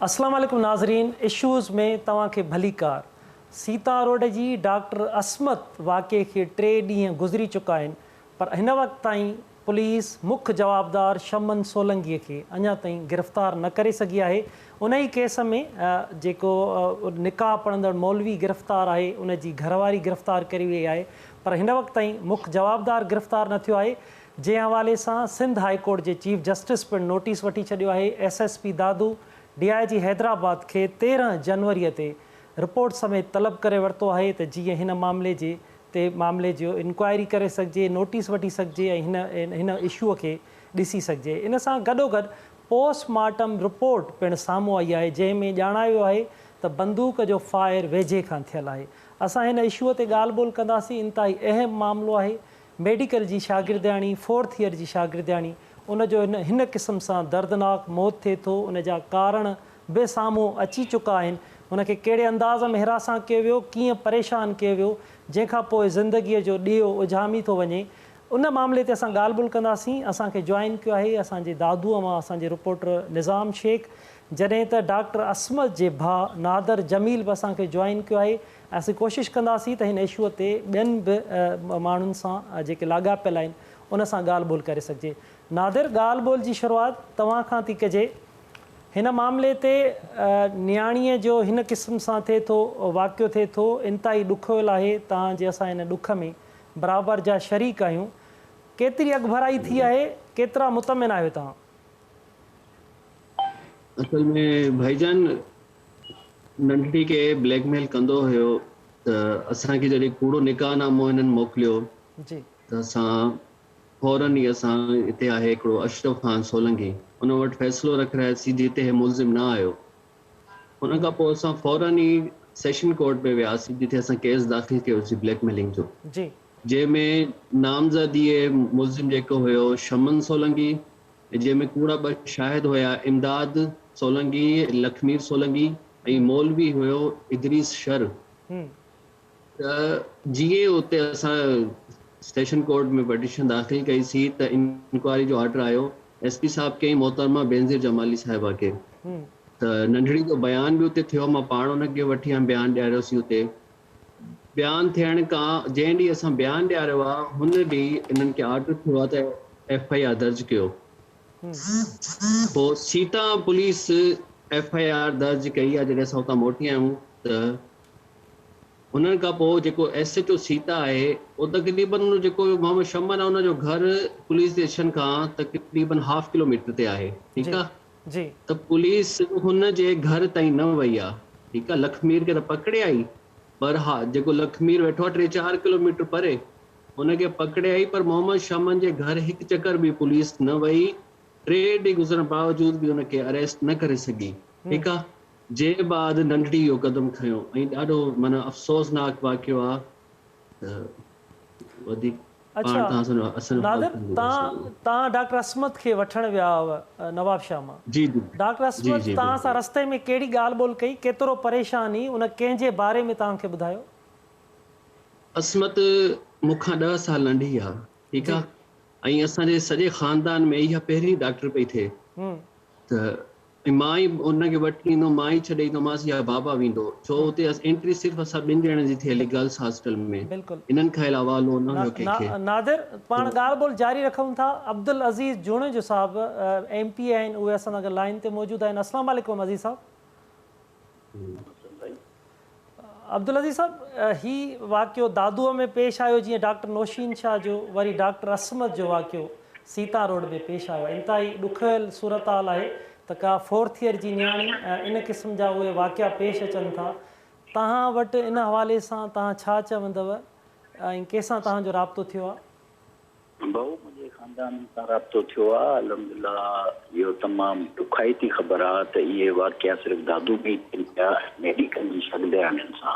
अस्सलाम वालेकुम नाज़रीन। इशूज़ में तव्हांखे भली कार। सीता रोड जी डॉक्टर असमत वाक़े खे 3 ॾींहं गुज़री चुका आहिनि, पर हिन वक़्त ताईं पुलिस मुख्य जवाबदार शमन सोलंकीअ खे अञा ताईं गिरफ़्तार न करे सघी आहे। उन ई केस में जेको निकाह पढ़ंदड़ मौलवी गिरफ़्तार आहे, उन जी घरवारी गिरफ़्तार करी वई आहे, पर हिन वक़्त ताईं मुख्य जवाबदार गिरफ़्तार न थियो आहे। जंहिं हवाले सां सिंध हाई कोर्ट जे चीफ जस्टिस पिणु नोटिस वठी छॾियो आहे। SSP दादू DIG हैदराबाद खे 13 जनवरी ते रिपोर्ट समेत तलब करे वरितो आहे त जीअं हिन मामले जो इंक्वायरी करे सघिजे, नोटिस वठी सघिजे ऐं हिन इशूअ खे ॾिसी सघिजे। इन सां गॾोगॾु पोस्टमार्टम रिपोर्ट पिणु साम्हूं आई आहे, जंहिंमें ॼाणायो आहे त बंदूक जो फायर वेझे खां थियल आहे। असां हिन इशूअ ते ॻाल्हि ॿोल कंदासीं। इंतिहाई अहम मामिलो आहे। मेडिकल जी शागिर्दियाणी, 4th ईयर जी शागिर्दियाणी, उनजो हिन क़िस्म सां दर्दनाक मौत थिए थो। उन जा कारण बि साम्हूं अची चुका आहिनि। उनखे कहिड़े अंदाज़ में हिरासां कयो वियो, कीअं परेशान कयो वियो, जंहिंखां पोइ ज़िंदगीअ जो ॾीओ उजामी थो वञे। उन मामले ते असां ॻाल्हि ॿोल कंदासीं। असांखे जॉइन कयो आहे असांजे दादूअ मां असांजे रिपोर्टर निज़ाम शेख, जॾहिं त डॉक्टर असमत जे भाउ नादर जमील बि असांखे जॉइन कयो आहे। असीं कोशिशि कंदासीं त हिन इशूअ ते ॿियनि बि माण्हुनि सां जेके लाॻापियल आहिनि उन सां ॻाल्हि ॿोल करे सघिजे। नादिर, ॻाल्हि ॿोल जी शुरूआति तव्हां खां थी कजे। हिन मामले ते नियाणीअ जो हिन क़िस्म सां थिए थो, वाक़ियो थिए थो, इंतिहाई ॾुखियल आहे। तव्हांजे असां हिन ॾुख में बराबरि जा शरीक आहियूं। केतिरी अॻभराई थी आहे, केतिरा मुतमिन आहियो तव्हां? असल में भाईजान नंढड़ी खे ब्लैकमेल कंदो हुयो त असांखे जॾहिं कूड़ो निकाहनामो हिननि मोकिलियो जी त असां फौरन ई असां हिते आहे हिकिड़ो अशरफ ख़ान सोलंकी, उन वटि फ़ैसिलो रखाइसीं जिते हे मुलज़िम न आयो। उन खां पोइ असां फौरन ई सेशन कोर्ट में वियासीं जिते असां केस दाख़िल कयोसीं ब्लैकमेलिंग जो, जी जंहिंमें नामज़दीअ मुलज़िम जेको हुयो शमन सोलंकी, जंहिंमें कूड़ा 2 शाहिद हुया, इमदाद सोलंकी, लखमीर सोलंकी ऐं मौलवी हुयो इदरीस शर। त जीअं उते असां स्टेशन कोर्ट में पटिशन दाख़िल कईसीं त इंक्वायरी जो ऑर्डर आयो। SP साहब कई मोहतरमा बेनज़ीर जमाली साहिबा खे। त नंढड़ी जो बयान बि उते थियो, मां पाण उनखे वठी आयमि, बयान ॾियारियोसीं उते। बयान थियण खां जंहिं ॾींहुं असां बयान ॾियारियो आहे हुन ॾींहुं इन्हनि खे ऑर्डर थियो आहे त FIR दर्ज कयो। पोइ सीता पुलिस FIR दर्ज कई आहे। जॾहिं असां उतां मोटी आहियूं त उन्हनि खां पोइ जेको SHO सीता आहे, उहो तक़रीबन जेको मोहम्मद शमन आहे उनजो घर पुलिस स्टेशन खां तक़रीबन ½ किलोमीटर ते आहे। ठीकु आहे जी। त पुलिस हुन जे घर ताईं न वई आहे। ठीकु आहे, लखमीर खे त पकड़े आई, पर हा जेको लखमीर वेठो आहे 3-4 किलोमीटर परे, हुनखे पकड़े आई, पर मोहम्मद शमन जे घर हिकु चकर बि पुलिस न वई। 3 ॾींहं गुज़रण बावजूद बि हुनखे अरेस्ट न करे सघी। ठीकु आहे, जे बाद नंढड़ी इहो क़दम खयो ऐं ॾाढो माना अफ़सोसनाक वाक़ियो आहे। त वधीक अच्छा नादिर, तव्हां डॉक्टर असमत खे वठण विया हुआ नवाबशाह मां। जी डॉक्टर असमत तव्हां सां रस्ते में कहिड़ी ॻाल्हि ॿोल कई, केतिरो परेशानी, उन कंहिंजे बारे में तव्हांखे ॿुधायो? असमत मूंखां 10 साल नंढी आहे। ठीकु आहे, ऐं असांजे सॼे ख़ानदान में इहा पहिरीं डॉक्टर पई थिए। त मां ई उनखे वठी ईंदो, मां ई छॾे ईंदोमांसि या बाबा वेंदो, छो हुते एंट्री सिर्फ़ु असां 2 ॼणनि जी थियली गर्ल्स हॉस्टल में। इन्हनि खां अलावा न हुयो कंहिंखे। नादिर, पाण ॻाल्हि ॿोल जारी रखूं था। अब्दुल अज़ीज़ जुणे जो साहब MP आहिनि, उहे असां सां लाइन ते मौजूदु आहिनि। अस्सलाम वालेकुम अज़ीज़ साहब। अब्दुल अज़ीज़ साहब, ही वाक़ियो दादूअ में पेश आयो जीअं डॉक्टर नौशीन शाह जो, वरी डॉक्टर असमत जो वाक़ियो सीता रोड में पेश आयो। इंतिहाई ॾुखियल सूरत हाल आहे त का 4th ईयर जी नियाणी इन क़िस्म जा उहे वाक़िया पेश अचनि था। तव्हां वटि इन हवाले सां तव्हां छा चवंदव ऐं कंहिंसां तव्हांजो राब्तो थियो आहे? भाऊ, मुंहिंजे ख़ानदान सां राब्तो थियो आहे। अल्हम्दुलिल्लाह इहो तमामु ॾुखाइती ख़बर आहे त इहे वाक़िया सिर्फ़ु दादू में थियनि पिया, मेडिकल जी शागिर्दियाणियुनि सां।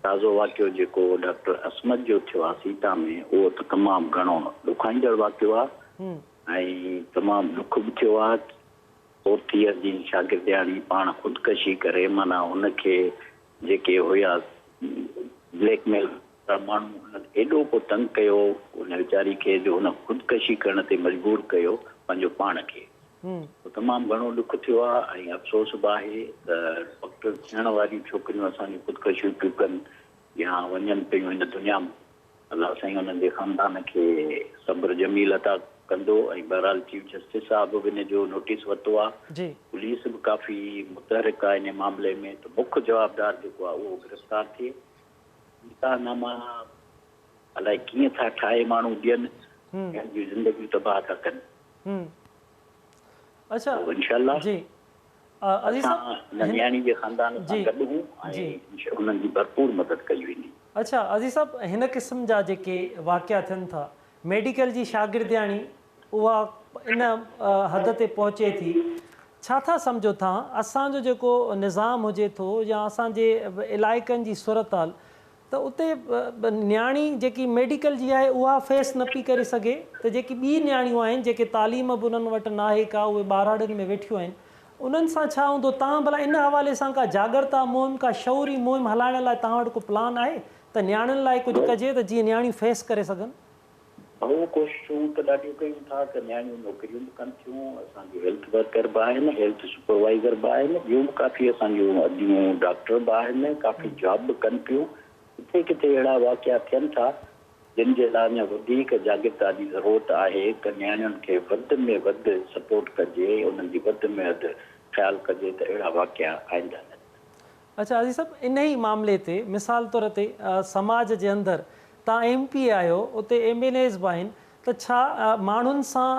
ताज़ो वाक़ियो जेको डॉक्टर असमत जो थियो आहे सीता में, उहो त तमामु घणो ॾुखाईंदड़ वाक़ियो आहे ऐं तमामु ॾुख बि थियो आहे। 4th ईयर जी शागिर्दियाणी पाण ख़ुदकशी करे, माना हुनखे जेके हुया ब्लैकमेल माण्हू हुनखे एॾो को तंग कयो उन वीचारी खे जो हुन ख़ुदकशी करण ते मजबूर कयो पंहिंजो पाण खे। तमामु घणो ॾुख थियो आहे ऐं अफ़सोस बि आहे त डॉक्टर थियण वारियूं छोकिरियूं असांजी ख़ुदकशियूं पियूं कनि या वञनि पियूं हिन दुनिया में। अलाह साईं हुननि जे ख़ानदान खे सब्र जमील अता कंदो। ऐं बहरहाल चीफ जस्टिस साहिब बि हिन जो नोटिस वरितो आहे। जी पुलिस बि काफ़ी मुतहरिक आहे हिन मामले में त मुख्य जवाबदार जेको आहे उहो गिरफ़्तार थिए। निकाहनामा अलाए कीअं था ठाहे माण्हू ॾियनि, पंहिंजी ज़िंदगियूं तबाह था कनि। अच्छा इंशाअल्लाह जी अज़ीज़ साहब नियाणी जे ख़ानदान सां जी, गॾु हूं ऐं हुननि जी भरपूर मदद कई वेंदी। अच्छा अज़ीज़ साहब हिन क़िस्म जा जेके वाक़िया थियनि था, मेडिकल जी शागिर्दियाणी उहा इन हद ते पहुचे थी, छा था सम्झो था असांजो जेको निज़ाम हुजे थो या असांजे इलाइक़नि जी सूरत हाल, त उते नियाणी जेकी मेडिकल जी आहे उहा फेस न पई करे सघे, त जेकी ॿी नियाणियूं आहिनि जेके तालीम बि उन्हनि वटि नाहे का, उहे ॿारहाड़ियुनि में वेठियूं आहिनि, उन्हनि सां छा हूंदो? तव्हां भला इन हवाले सां का जागरता मुहिम, का शौरी मुहिम हलाइण लाइ तव्हां वटि को प्लान आहे त नियाणियुनि लाइ कुझु कजे त जीअं नियाणियूं फेस करे सघनि? उहो कोशिशूं त ॾाढियूं कयूं था त नियाणियूं नौकरियूं बि कनि थियूं। असांजी हेल्थ वर्कर बि आहिनि, हेल्थ सुपरवाइज़र बि आहिनि, ॿियूं बि काफ़ी असांजूं अॼु डॉक्टर बि आहिनि, काफ़ी जॉब बि कनि पियूं। किथे किथे अहिड़ा वाक़िया थियनि था जिन जे लाइ अञा वधीक जागृता जी ज़रूरत आहे त नियाणियुनि खे वधि में वधि सपोर्ट कजे, उन्हनि जी वधि में वधि ख़्यालु कजे त अहिड़ा वाक़िया आईंदा न। अच्छा अज़ीज़ साहब इन ई मामले ते मिसाल तौर ते समाज जे अंदरि तव्हां MP आहियो, उते MNAs बि आहिनि, त छा माण्हुनि सां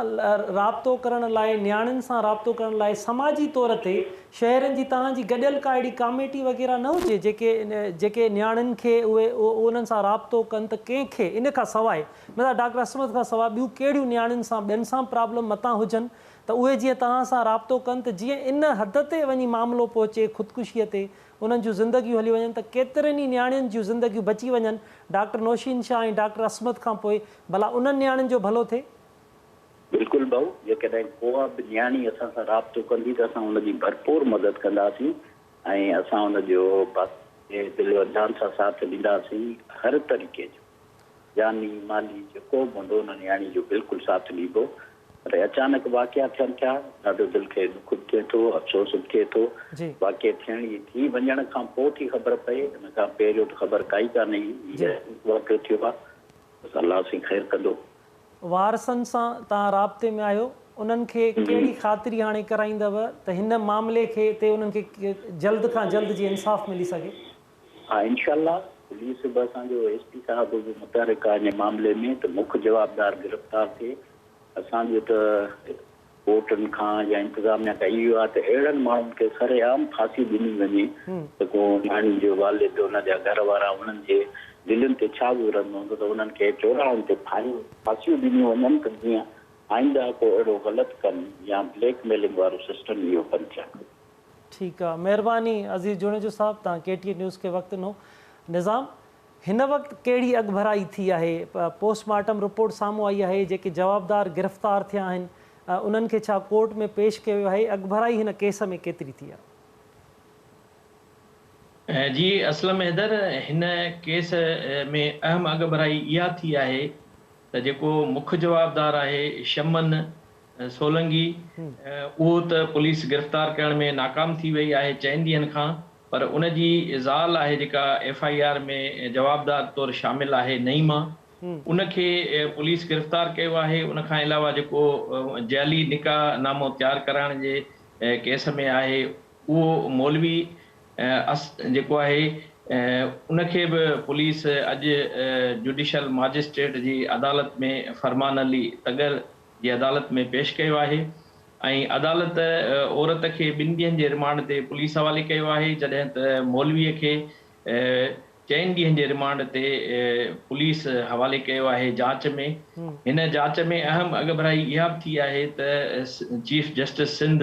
राब्तो करण लाइ, नियाणियुनि सां राब्तो करण लाइ समाजी तौर ते शहरनि जी तव्हांजी गॾियल का अहिड़ी कमेटी वग़ैरह न हुजे जेके नियाणियुनि खे उन्हनि सां राब्तो कनि त कंहिंखे इन खां सवाइ मतिलबु डॉक्टर असमत खां सवाइ ॿियूं कहिड़ियूं नियाणियुनि सां ॿियनि सां प्रॉब्लम मतां हुजनि त उहे जीअं तव्हां सां राब्तो कनि त जीअं इन हद ते वञी मामिलो पहुचे ख़ुदकुशीअ ते, उन्हनि जूं ज़िंदगियूं हली वञनि त केतिरनि ई नियाणियुनि जूं ज़िंदगियूं बची वञनि डॉक्टर नौशीन शाह ऐं डॉक्टर असमत खां पोइ, भला उन्हनि नियाणियुनि जो भलो थिए? बिल्कुलु भाऊ, जेकॾहिं को बि नियाणी असां सां राब्तो कंदी त असां हुनजी भरपूर मदद कंदासीं ऐं असां हुनजो दिलि जान सां साथ ॾींदासीं। हर तरीक़े जो जानी माली जेको बि हूंदो हुन नियाणी जो बिल्कुलु साथ ॾीबो। पर अचानक वाक़िया थियनि थिया, ॾाढो दिलि खे दुख थिए थो, अफ़सोस थिए थो। वाक़िया थियण थी वञण खां पोइ थी ख़बर पए, हिन खां पहिरियों त ख़बर काई कान्हे वाक़ियो थियो आहे। अलाह सां ख़ैरु कंदो। वारसनि सां तव्हां राब्ते में आहियो, उन्हनि खे कहिड़ी ख़ातिरी हाणे कराईंदव त हिन मामले खे ते उन्हनि खे जल्द खां जल्द जी इंसाफ़ मिली सघे? हा इंशाअल्लाह, पुलिस बि असांजो SP साहिब बि मुतहरिक आहे हिन मामले में त मुख्य जवाबदार गिरफ़्तार थिए। असांजो त कोर्टनि खां या इंतिज़ामिया खां इहो आहे त अहिड़नि माण्हुनि खे सरेआम फांसी ॾिनी वञे त को नियाणी जो वालिद, हुनजा घर वारा, उन्हनि जे दिलनि ते छा गुज़रंदो हूंदो त उन्हनि खे चौराहनि ते फांसियूं ॾिनियूं वञनि त जीअं आईंदा को अहिड़ो ग़लति कनि या ब्लैकमेलिंग वारो सिस्टम इहो बंदि थियणु। ठीकु आहे, महिरबानी अज़ीज़ जुनेजो साहिबु, तव्हां KTN न्यूज़ खे वक़्तु ॾिनो। निज़ाम, हिन वक़्तु कहिड़ी अॻभराई थी आहे? पोस्टमार्टम रिपोर्ट साम्हूं आई आहे, जेके जवाबदार गिरफ़्तार थिया आहिनि उन्हनि खे छा कोर्ट में पेश कयो वियो आहे? अॻभराई हिन केस में केतिरी थी आहे? जी असलम हैदर, हिन केस में अहम अॻभराई इहा थी आहे त जेको मुख्य जवाबदार आहे शमन सोलंगी, उहो त पुलिस गिरफ़्तार करण में नाकाम थी वई आहे 4 ॾींहंनि खां, पर उनजी ज़ाल आहे जेका FIR में जवाबदार तौरु शामिल आहे नईमा, उनखे पुलिस गिरफ़्तार कयो आहे। उनखां अलावा जेको जाली निकाह नामो तयारु कराइण जे केस में आहे, उहो मौलवी जेको आहे उनखे बि पुलिस अॼु जुडिशल मजिस्ट्रेट जी अदालत में फरमान अली तगर जी अदालत में पेश कयो आहे ऐं अदालत औरत खे 2 ॾींहंनि जे रिमांड ते पुलिस हवाले कयो आहे, जॾहिं त मौलवीअ खे 4 ॾींहंनि जे रिमांड ते पुलिस हवाले कयो आहे जांच में। हिन जांच में अहम अॻभराई इहा बि थी आहे त चीफ जस्टिस सिंध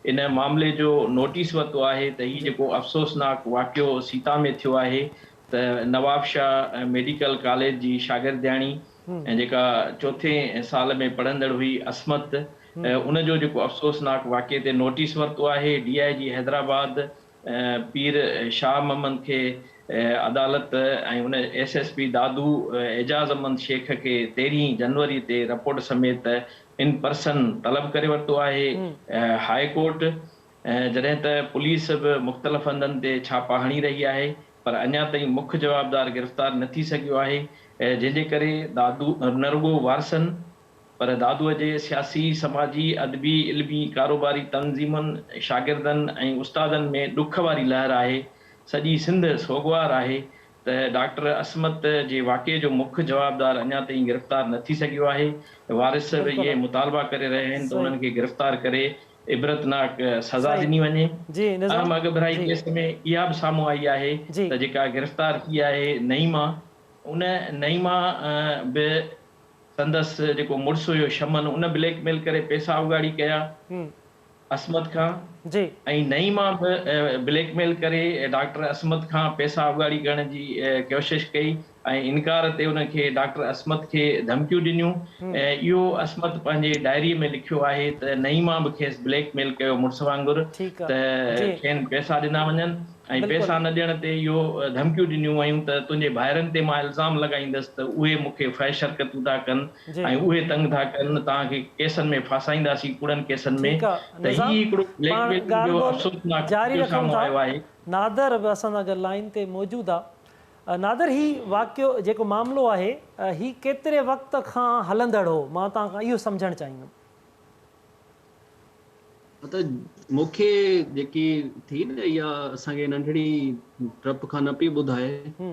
इन मामले जो नोटिस वरितो आहे त हीउ जेको अफ़सोसनाक वाक़ियो सीता में थियो आहे त नवाब शाह मेडिकल कॉलेज जी शागिर्दियाणी ऐं जेका 4थे साल में पढ़ंदड़ हुई असमत, उनजो जेको अफ़सोसनाक वाक़िए ते नोटिस वरितो आहे। DIG हैदराबाद पीर शाह मोहम्मद खे अदालत ऐं उन SSP दादू एजाज़ अहमद शेख खे 13 जनवरी ते रिपोर्ट समेत इन पर्सन तलब करे वरितो आहे हाई कोर्ट। जॾहिं त पुलिस बि मुख़्तलिफ़ हंधनि ते छापा हणी रही आहे, पर अञा ताईं मुख्य जवाबदार गिरफ़्तार न थी सघियो आहे, जंहिंजे करे दादू न रुॻो वारसनि पर दादूअ जे सियासी, समाजी, अदबी, इल्मी, कारोबारी तंज़ीमुनि, शागिर्दनि ऐं उस्तादनि में ॾुख वारी लहर आहे। सॼी सिंध सोगवार आहे त डॉक्टर असमत जे वाक़े जो मुख्य जवाबदार अञा ताईं गिरफ़्तार न थी सघियो आहे। वारिस बि इहे मुतालबा करे रहिया आहिनि त उन्हनि खे गिरफ़्तार करे इबरतनाक सज़ा ॾिनी वञे। अहम अग भराई केस में इहा बि साम्हूं आई आहे त जेका गिरफ़्तार थी आहे नईमा, उन नईमा बि संदसि जेको मुड़ुसु हुयो शमन, उन ब्लैकमेल करे पैसा उगाड़ी कया असमत खां, ऐं नईमा बि ब्लैकमेल करे डॉक्टर असमत खां पैसा उगाड़ी करण जी कोशिश कई ऐं इनकार ते उनखे डॉक्टर असमत खे धमकियूं ॾिनियूं। इहो असमत पंहिंजे डायरीअ में लिखियो आहे त नईमा बि खेसि ब्लैकमेल कयो मुड़ुस वांगुरु त खेनि पैसा ॾिना वञनि ऐं पैसा न ॾियण ते इहो धमकियूं ॾिनियूं वयूं त तुंहिंजे भाइरनि ते मां इल्ज़ाम लॻाईंदसि त उहे मूंखे फैश हरकतूं था कनि ऐं उहे तंग था कनि, तव्हांखे केसनि में फासाईंदासीं, कूड़नि केसनि में। त ही हिकिड़ो ब्लैकमेल जो अफ़सोसनाक साम्हूं आयो आहे। नादर बि असां सां गॾु लाइन ते मौजूदु आहे। नादर, ही वाक़ियो जेको मामिलो आहे ही केतिरे वक़्त खां हलंदड़ हो, मां तव्हां खां इहो सम्झणु चाहींदुमि। त मूंखे जेकी थी न इहा असांखे नंढड़ी ट्रप खां न पई ॿुधाए,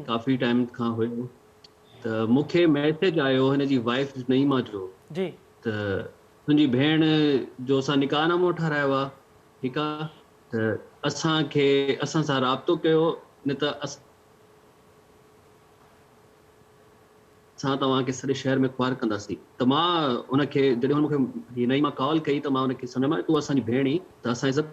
काफ़ी टाइम खां हुयो, त मूंखे मैसेज आयो हिन जी वाइफ नईमा जो त तुंहिंजी भेण जो असां निकाहनामो ठारायो आहे, ठीकु आहे, त असां सां राब्तो कयो, न त असां तव्हांखे सॼे शहर में ख़्वार कंदासीं। त मां उनखे जॾहिं हुन मूंखे हीअ नईमा कॉल कई त मां उनखे सम्झायो तूं असांजी भेण ई, त असां इज़त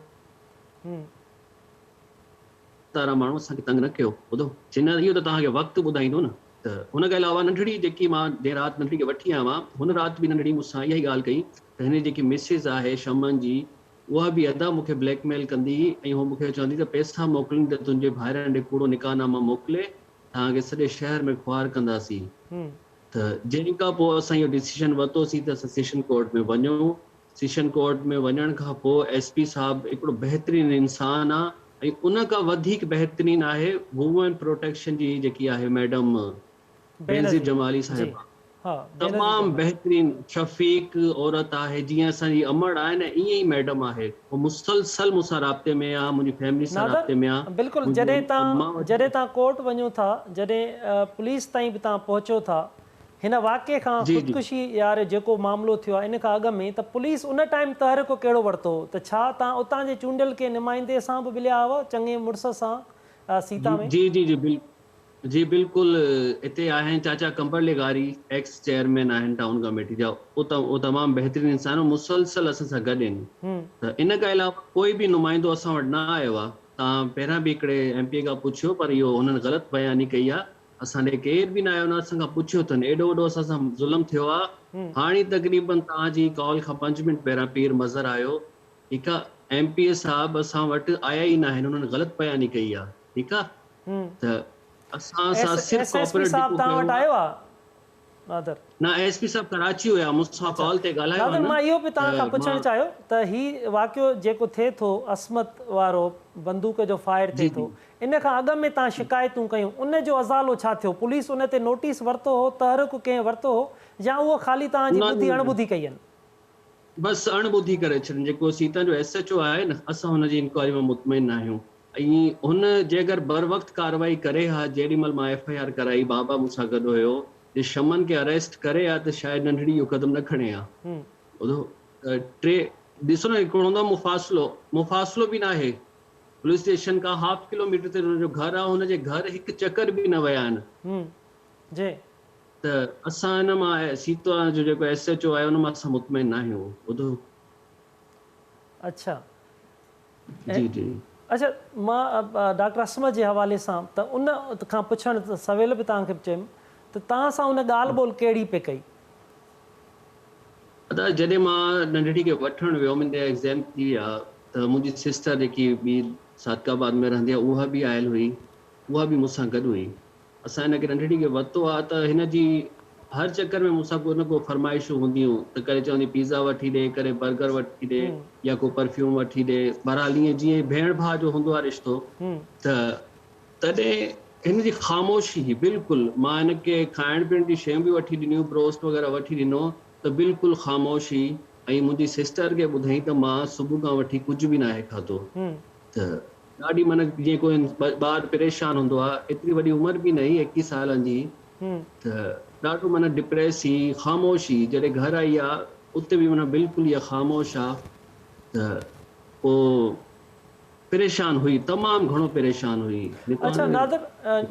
वारा माण्हू असांखे तंग न कयो, ॿुधो चिन इहो त तव्हांखे वक़्तु ॿुधाईंदो न। त हुन खां अलावा नंढड़ी जेकी मां देर राति नंढड़ी खे वठी आयो आहियां, हुन राति बि नंढड़ी मूंसां इहा ई ॻाल्हि कई त हिन जेकी मिसिस आहे शमन जी, उहा बि अदा मूंखे ब्लैकमेल कंदी ऐं उहो मूंखे चवंदी त पैसा मोकिलिन त तुंहिंजे भाइरनि ॾे कूड़ो निकाहनामा मोकिले, तव्हांखे सॼे शहर में ख़्वार कंदासीं। त जंहिं खां पोइ असां इहो डिसीजन वरितोसीं त असां सेशन कोर्ट में वञूं। सेशन कोर्ट में वञण खां पोइ एसपी साहब हिकिड़ो बहितरीनु इंसानु आहे ऐं उन खां वधीक बहितरीनु आहे वुमेन प्रोटेक्शन जी जेकी आहे मैडम बेनज़ीर जमाली साहिबा, तमामु बहितरीनु शफ़ीक औरत आहे, जीअं असांजी अमड़ आहे न ईअं ई मैडम आहे। उहो मुसलसल मूंसां राब्ते में आहे, मुंहिंजी फैमिली सां राब्ते में आहे। बिल्कुलु, जॾहिं तव्हां कोर्ट वञो था, जॾहिं पुलिस ताईं बि तव्हां पहुचो था हिन वाक़े खां, ख़ुदकुशी यार जेको मामिलो थियो आहे इन खां अॻु में, त पुलिस उन टाइम तहरीक कहिड़ो वरितो, त छा तव्हां उतां जे चूंडियल के नुमाइंदे सां बि मिलिया हुआ, चङे मुड़ुस सां सीता में? जी बिल्कुलु, हिते आहिनि चाचा कंबरले गारी, एक्स चेयरमैन आहिनि टाउन कमेटी जा, उहो तमामु बहितरीनु इंसान मुसलसल असां सां गॾु आहिनि। त इन खां अलावा कोई बि नुमाइंदो असां वटि न आयो आहे। तव्हां पहिरियां बि हिकिड़े MP खां पुछियो, पर इहो हुननि ग़लति बयानी कई आहे। असां ॾे केर बि न आयो, न असां खां पुछियो अथनि, एॾो वॾो असां सां ज़ुल्म थियो आहे। हाणे तक़रीबन तव्हांजी कॉल खां 5 मिंट पहिरियां पीर मज़र आयो, ठीकु आहे, MP साहब असां वटि आया ई न आहिनि, हुननि ग़लति बयानी कई आहे, ठीकु आहे। त असां सां सिर्फ़ कोऑपरेट तव्हां वटि आयो आहे नादर? न, SP साहब कराची हुया, मूंसां कॉल ते ॻाल्हायो। नादर, मां इहो बि तव्हां खां पुछणु चाहियो त ही वाक़ियो जेको थिए थो, असमत वारो बंदूक जो फायर थिए थो, इन खां अॻु में तव्हां शिकायतूं कयूं, उन जो अज़ालो छा थियो? पुलिस उन ते नोटिस वरितो हो, तहरीक कंहिं वरितो हो, या उहो ख़ाली तव्हांजी ॿुधी अणॿुधी कई आहिनि? बसि अणॿुधी करे छॾनि। जेको सीता जो SHO आहे न, असां हुनजी इंक्वायरी में मुतमइन आहियूं ऐं हुन जे अगरि बर वक़्तु कार्रवाई करे हा, जेॾी महिल मां FIR कराई, बाबा मूंसां गॾु हुयो, जे शमन खे अरेस्ट करे हा त शायदि नंढड़ी इहो क़दम न खणे हा। ॿुधो, ॾिसो न, हिकिड़ो हूंदो मुफ़ासिलो बि न आहे, पुलिस स्टेशन खां ½ किलोमीटर ते हुनजो घर आहे, हुनजे घर हिकु चकर बि न विया आहिनि। त असां हिन मां सीता जो जेको SHO आहे हुन मां असां मुतमइन न आहियूं। ॿुधो, अच्छा जी अच्छा, मां डॉक्टर असमत जे हवाले सां त उन खां पुछणु सवेल बि तव्हांखे चयुमि त तव्हां सां उन ॻाल्हि ॿोल कहिड़ी पे कई? जॾहिं मां नंढड़ी खे वठणु वियो, मुंहिंजा एग्ज़ाम थी विया, त मुंहिंजी सिस्टर जेकी ॿी सादकाबाद में रहंदी आहे, उहा बि आयल हुई, उहा बि मूंसां गॾु हुई। असां हिनखे नंढड़ी खे वरितो आहे त हिन जी हर चक्कर में मूंसां को न को फरमाइशूं हूंदियूं त करे चवंदी पिज़्ज़ा वठी ॾे, करे बर्गर वठी ॾे या को परफ्यूम वठी ॾे। बहरहाल ईअं जीअं भेण भाउ जो हूंदो आहे रिश्तो, त तॾहिं हिन जी ख़ामोशी बिल्कुलु, मां हिनखे खाइण पीअण जी शयूं बि वठी ॾिनियूं, ब्रोस्ट वग़ैरह वठी ॾिनो, त बिल्कुलु ख़ामोशी। ऐं मुंहिंजी सिस्टर खे ॿुधाई त मां सुबुह खां वठी कुझु बि न आहे खाधो। त ॾाढी माना जीअं कोई ॿार परेशान हूंदो आहे, एतिरी वॾी उमिरि बि न हुई, 21 सालनि जी, त ॾाढो माना डिप्रेस ही, ख़ामोशी। जॾहिं घर आई आहे उते बि माना बिल्कुलु इहा ख़ामोश आहे। त पोइ परेशान हुई, तमामु घणो परेशान हुई। अच्छा नादिर,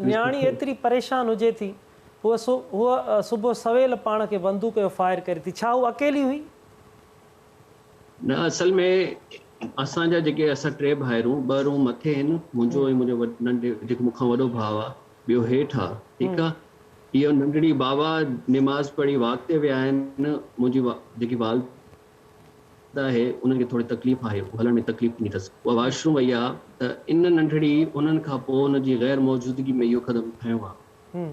न्याणी एतिरी परेशान हुजे थी, हूअ सुबुह सवेल पाण खे बंदूक जो फायर करे थी, छा उहा अकेली हुई? न, असल में असांजा जेके असां 3 भाइरूं, 2 रूम मथे आहिनि, मुंहिंजो ऐं मुंहिंजो नंढे जेको मूंखां वॾो भाउ आहे, ॿियो हेठि आहे, ठीकु आहे। इहो नंढड़ी बाबा निमाज़ पढ़ी वाक़ ते विया आहिनि। मुंहिंजी जेकी वालदा आहे उन्हनि खे थोरी तकलीफ़ आहे, हलण में तकलीफ़ थी अथसि, उहा वॉशरूम वई आहे। त इन नंढड़ी उन्हनि खां पोइ हुनजी गैर मौजूदगी में इहो क़दम खयो आहे।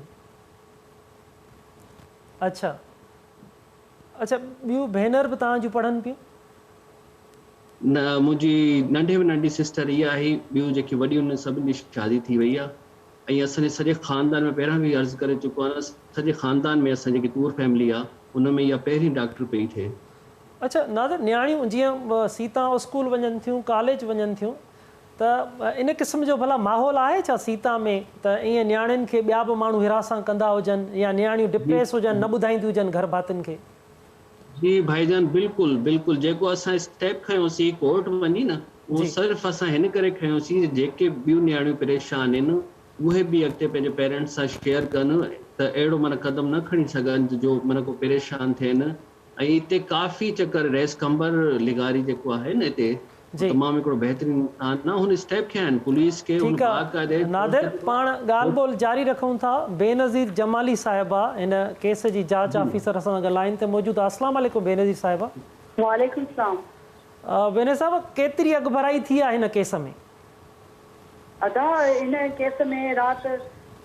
अच्छा अच्छा, ॿियूं भेनर बि तव्हां जूं पढ़नि पियूं? न, मुंहिंजी नंढे में नंढी सिस्टर इहा आहे, ॿियूं जेकी वॾियूं आहिनि सभिनी जी शादी थी वई आहे। ऐं असांजे सॼे ख़ानदान में पहिरां बि अर्ज़ु करे चुको आहियां, सॼे ख़ानदान में असां जेकी तूर फैमिली आहे उन में इहा पहिरीं डॉक्टर पई थिए। अच्छा नादिर, न्याणियूं जीअं सीता स्कूल वञनि थियूं, कॉलेज वञनि थियूं, त इन क़िस्म जो भला माहौल आहे छा सीता में, त ईअं न्याणियुनि खे ॿिया बि माण्हू हिरासां कंदा हुजनि या न्याणियूं डिप्रेस हुजनि, न ॿुधाईंदियूं हुजनि घर भातियुनि खे? जी भाईजान, बिल्कुलु बिल्कुलु। जेको असां स्टेप खयोंसीं कोर्ट वञी न, उहो सिर्फ़ु असां हिन करे खयोंसीं जेके ॿियूं न्याणियूं परेशान आहिनि उहे बि अॻिते पंहिंजे पेरेंट्स सां शेयर कनि, त अहिड़ो माना क़दम न खणी सघनि जो माना को परेशान थियनि। ऐं हिते काफ़ी चकर रेस कंबर लिगारी जेको आहे न हिते, तमामु हिकिड़ो बहितरीनु इंसानु आहे, हुन स्टेप खया आहिनि पुलिस खे। ठीकु आहे नादिर, पाण ॻाल्हि ॿोल जारी रखूं था। बेनज़ीर जमाली साहिबा हिन केस जी जांच ऑफिसर असां सां लाइन ते मौजूदु आहे। अस्सलाम वालेकुम बेनज़ीर साहिबा। वालेकुम सलाम। बेनज़ीर साहिबा, केतिरी अॻुभराई थी आहे हिन केस में? अदा इन केस में राति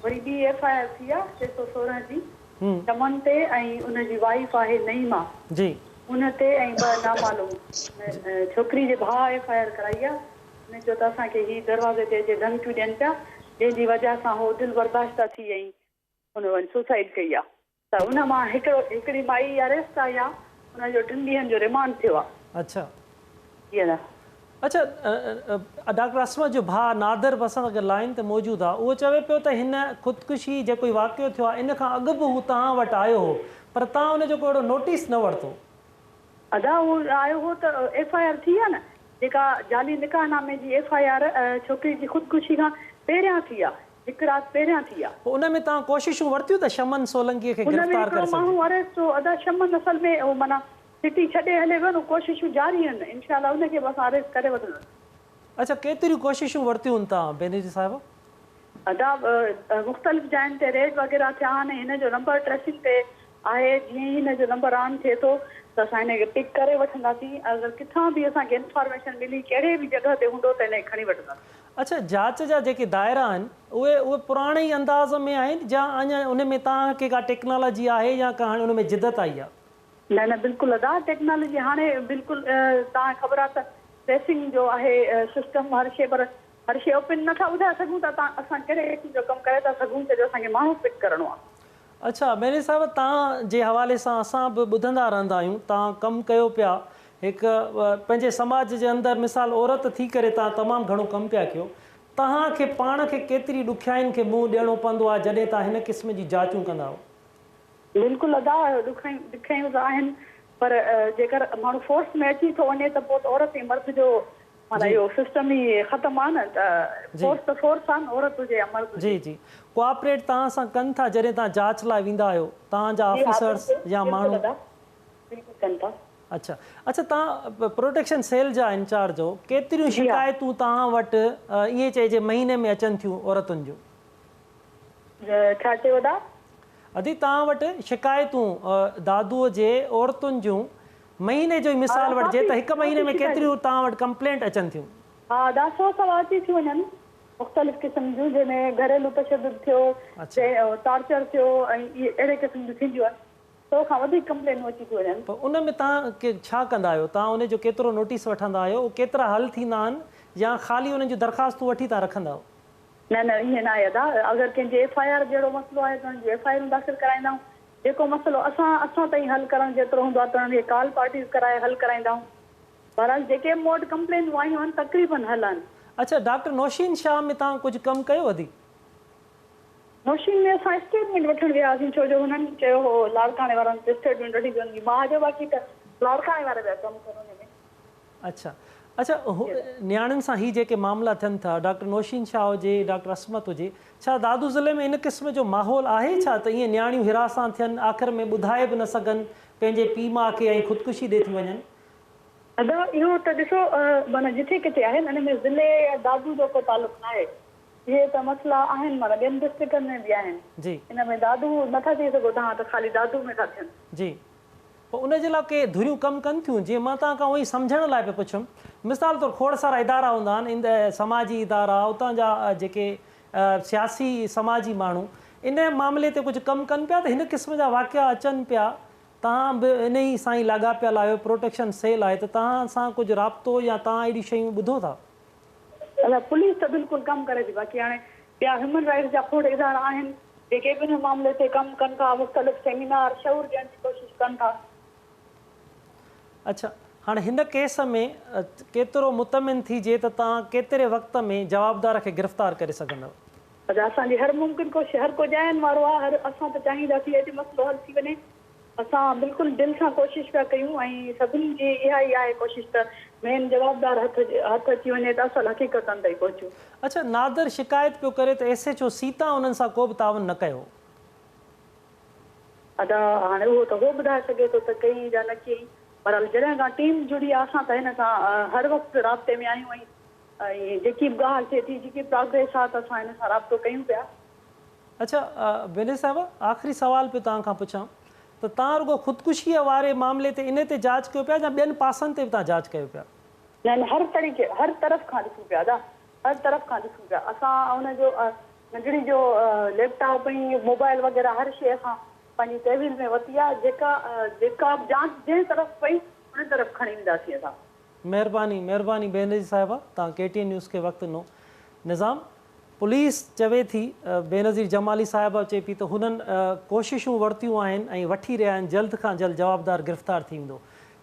वरी ॿी FIR थी आहे 616 जी चमन ते, ऐं उनजी वाइफ आहे नईमा जी, उन ते, ऐं 2 नामालूम छोकिरी जे भाउ FIR कराई आहे। हुन चयो त असांखे ही दरवाज़े ते अचे धमकियूं ॾियनि पिया, जंहिंजी वजह सां हो दिलि बर्दाश्त थी ऐं हुन वञी सुसाइड कई आहे। त उन मां हिकिड़ी माई अरेस्ट आई आहे, हुनजो 3 ॾींहंनि जो रिमांड थियो आहे। अच्छा कीअं? अच्छा, डॉक्टर असमत जो भाउ नादिर बि असां सां लाइन ते मौजूदु आहे। उहो चवे पियो त हिन ख़ुदकुशी जेको वाक़ियो थियो आहे इन खां अॻु बि हू तव्हां वटि आयो हो, पर तव्हां हुनजो को अहिड़ो नोटिस न वरितो? अदा उहो आयो हो त FIR थी आहे न, जेका जाली निकाहनामे जी FIR छोकिरी जी ख़ुदकुशी खां पहिरियां थी आहे, 1 राति पहिरियां थी आहे। पोइ उन में तव्हां कोशिशूं वरितियूं त शमन सोलंकीअ खे गिरफ़्तार करे सघो? माण्हू अरेस्ट हो अदा, शमन असल में उहो माना सिटी छॾे हले वियो न, कोशिशूं जारी आहिनि, इंशाल्लाह उनखे बि असां अरेस्ट करे वठंदा। अच्छा, केतिरियूं कोशिशूं वरितियूं तव्हां बेनज़ीर साहिबा? अदा मुख़्तलिफ़ जायुनि ते रेड वग़ैरह थिया आहिनि, हिन जो नंबर ट्रेसिंग ते आहे। जीअं ई हिन जो नंबर ऑन थिए थो त असां हिनखे पिक करे वठंदासीं। अगरि किथां बि असांखे इंफॉर्मेशन मिली, कहिड़े बि जॻह ते हूंदो त हिनखे खणी वठंदासीं। अच्छा, जांच जा जेके दायरा आहिनि उहे पुराणे ई अंदाज़ में आहिनि या अञा उन में तव्हांखे का टेक्नोलॉजी आहे या का हाणे उन में जिदत आई आहे? न न, बिल्कुलु अदा टेक्नोलॉजी हाणे बिल्कुलु तव्हांखे ख़बर आहे त ट्रेसिंग जो आहे सिस्टम हर शइ, पर हर शइ ओपन नथा ॿुधाए सघूं था। असां कहिड़े किस्म जो कमु करे था सघूं त असांखे माण्हू पिक करणो आहे। अच्छा बेनज़ीर साहिबु, तव्हां जे हवाले सां असां बि ॿुधंदा रहंदा आहियूं, तव्हां कमु कयो पिया हिकु पंहिंजे समाज जे अंदरि, मिसाल औरत थी करे तव्हां तमामु घणो कमु पिया कयो। तव्हांखे पाण खे केतिरी ॾुखियाईनि खे मुंहुं ॾियणो पवंदो आहे जॾहिं तव्हां हिन क़िस्म जी जांचूं कंदा आहियो? बिल्कुलु अदा ॾुखियायूं त आहिनि, पर जेकर माण्हू फोर्स में अची थो वञे त पोइ औरत ऐं मर्द जो माना इहो सिस्टम ई ख़तमु आहे न। त फोर्स त फोर्स आहे न, औरत हुजे या मर्द हुजे। जी जी, कोऑपरेट तव्हां सां कनि था जॾहिं तव्हां जांच लाइ वेंदा आहियो, तव्हांजा ऑफिसर्स या माण्हू? बिल्कुलु कनि था। अच्छा अच्छा, तव्हां प्रोटेक्शन सेल जा इंचार्ज हो, केतिरियूं शिकायतूं तव्हां वटि ईअं चइजे महीने में अचनि थियूं औरतुनि जूं? छा चयो दा? अदी तव्हां वटि शिकायतूं दादूअ जे औरतुनि जूं महीने जो ई मिसाल वठिजे त हिकु महीने में केतिरियूं तव्हां वटि कंप्लेंट अचनि थियूं? हा दा, 100 सवा अची थी वञनि, मुख़्तलिफ़ क़िस्म जूं, जंहिंमें घरेलू तशद्दुद थियो, टॉर्चर थियो, ऐं इहे अहिड़े क़िस्म जूं थींदियूं आहिनि। 100 खां वधीक कंप्लेनूं अची थियूं वञनि। पर उन में तव्हां छा कंदा आहियो? तव्हां उन जो केतिरो नोटिस वठंदा आहियो? केतिरा हल थींदा आहिनि या ख़ाली उन्हनि जूं दरख़्वास्तूं वठी तव्हां रखंदा आहियो? न न ईअं न आहे अदा, अगरि कंहिंजे FIR जहिड़ो मसइलो आहे त हुननि जूं FIR दाख़िल कराईंदा आहियूं। जेको मसइलो असां ताईं हल करणु जेतिरो हूंदो आहे त हुननि खे कॉल पार्टीज़ कराए हल कराईंदा आहियूं। बहरहाल जेके मूं वटि कंप्लेनूं आयूं आहिनि तक़रीबन हल आहिनि। अच्छा, डॉक्टर नौशीन शाह में तव्हां कुझु कमु कयो अदी? नौशीन में असां स्टेटमेंट वठणु वियासीं, छो जो हुननि चयो हो लाड़काणे वारनि ते स्टेटमेंट वठी वञी। मां जो बाक़ी त लाड़काणे वारा पिया कमु कनि हुन में। अच्छा अच्छा, न्याणियुनि सां ही जेके मामला थियनि था, डॉक्टर नौशीन शाह हुजे, डॉक्टर असमत हुजे, छा दादू ज़िले में इन क़िस्म जो माहौल आहे छा त ईअं न्याणियूं हिरासां थियनि, आख़िर में ॿुधाए बि न सघनि पंहिंजे पीउ माउ खे ऐं ख़ुदकुशी ॾे थी वञनि? अदा इहो त ॾिसो, माना जिथे किथे आहे, हिन में ज़िले या दादू जो को तालुक़ु न आहे। इहे त मसइला आहिनि, माना ॿियनि डिस्ट्रिक्टनि में बि आहिनि। जी, इन में दादू नथा थी सघो तव्हां त ख़ाली दादू में था थियनि। जी, पोइ उन जे लाइ के धुरियूं कमु कनि थियूं? जीअं मां तव्हां खां उहो ई सम्झण लाइ पियो पुछुमि, मिसाल तौरु खोड़ सारा इदारा हूंदा आहिनि, समाजी इदारा, उतां जा जेके सियासी समाजी माण्हू इन मामले ते कुझु कमु कनि पिया त हिन क़िस्म जा वाक़िया अचनि पिया, तव्हां बि इन ई सां ई लाॻापियल आहियो, प्रोटेक्शन सेल आहे, त तव्हां सां कुझु राब्तो या तव्हां अहिड़ी शयूं ॿुधो था? पुलिस त बिल्कुलु कमु करे थी, बाक़ी हाणे ॿिया ह्यूमन राइट्स जा खोड़ इदारा आहिनि जेके बि हिन मामले ते कमु कनि था, मुख़्तलिफ़ सेमिनार शऊर ॾियण जी कोशिशि कनि था। अच्छा, हाणे हिन केस में केतिरो मुतमिन थिजे त तव्हां केतिरे वक़्त में जवाबदार खे गिरफ़्तार करे सघंदव? असांजी हर मुमकिन कोशिशि, हर को ॼाइनि वारो आहे, असां त चाहींदासीं अॼु मसइलो हल थी वञे। असां बिल्कुलु दिलि सां कोशिशि पिया कयूं ऐं सभिनी जी इहा ई आहे कोशिशि त मेन जवाबदार हथ अची वञे त असल हक़ीक़तनि ताईं पहुचूं। अच्छा, नादर शिकायत पियो करे त SHO सीता उन्हनि सां को बि तावन न कयो? अदा हाणे उहो त उहो ॿुधाए सघे थो त कई या न कई, पर जॾहिं खां टीम जुड़ी आहे असां त हिन सां हर वक़्तु राब्ते में आहियूं ऐं जेकी बि ॻाल्हि थिए थी, जेकी प्रोग्रेस आहे त असां हिन सां राब्तो कयूं पिया। अच्छा, बेने साहिबा, आख़िरी सुवाल पियो तव्हां खां पुछां त तव्हां रुॻो ख़ुदकुशीअ वारे मामले ते इन ते जांच कयो पिया या ॿियनि पासनि ते बि तव्हां जांच कयो पिया? न हर तरीक़े, हर तरफ़ खां ॾिसूं पिया अदा, हर तरफ़ खां ॾिसूं पिया। असां हुनजो नंढड़ी जो लैपटॉप ऐं मोबाइल वग़ैरह हर शइ असां पंहिंजी तहवील में वरिती आहे। जेका बि जांच जंहिं तरफ़ पई उन तरफ़ खणी ईंदासीं असां। महिरबानी महिरबानी बेनज़ीर साहिबा, तव्हां KTN न्यूज़ खे वक़्तु ॾिनो। निज़ाम, पुलिस चवे थी, बेनज़ीर जमाली साहिबा चए पई त हुननि कोशिशूं वरितियूं आहिनि ऐं वठी रहिया आहिनि, जल्द खां जल्द जवाबदार गिरफ़्तार थी वेंदो।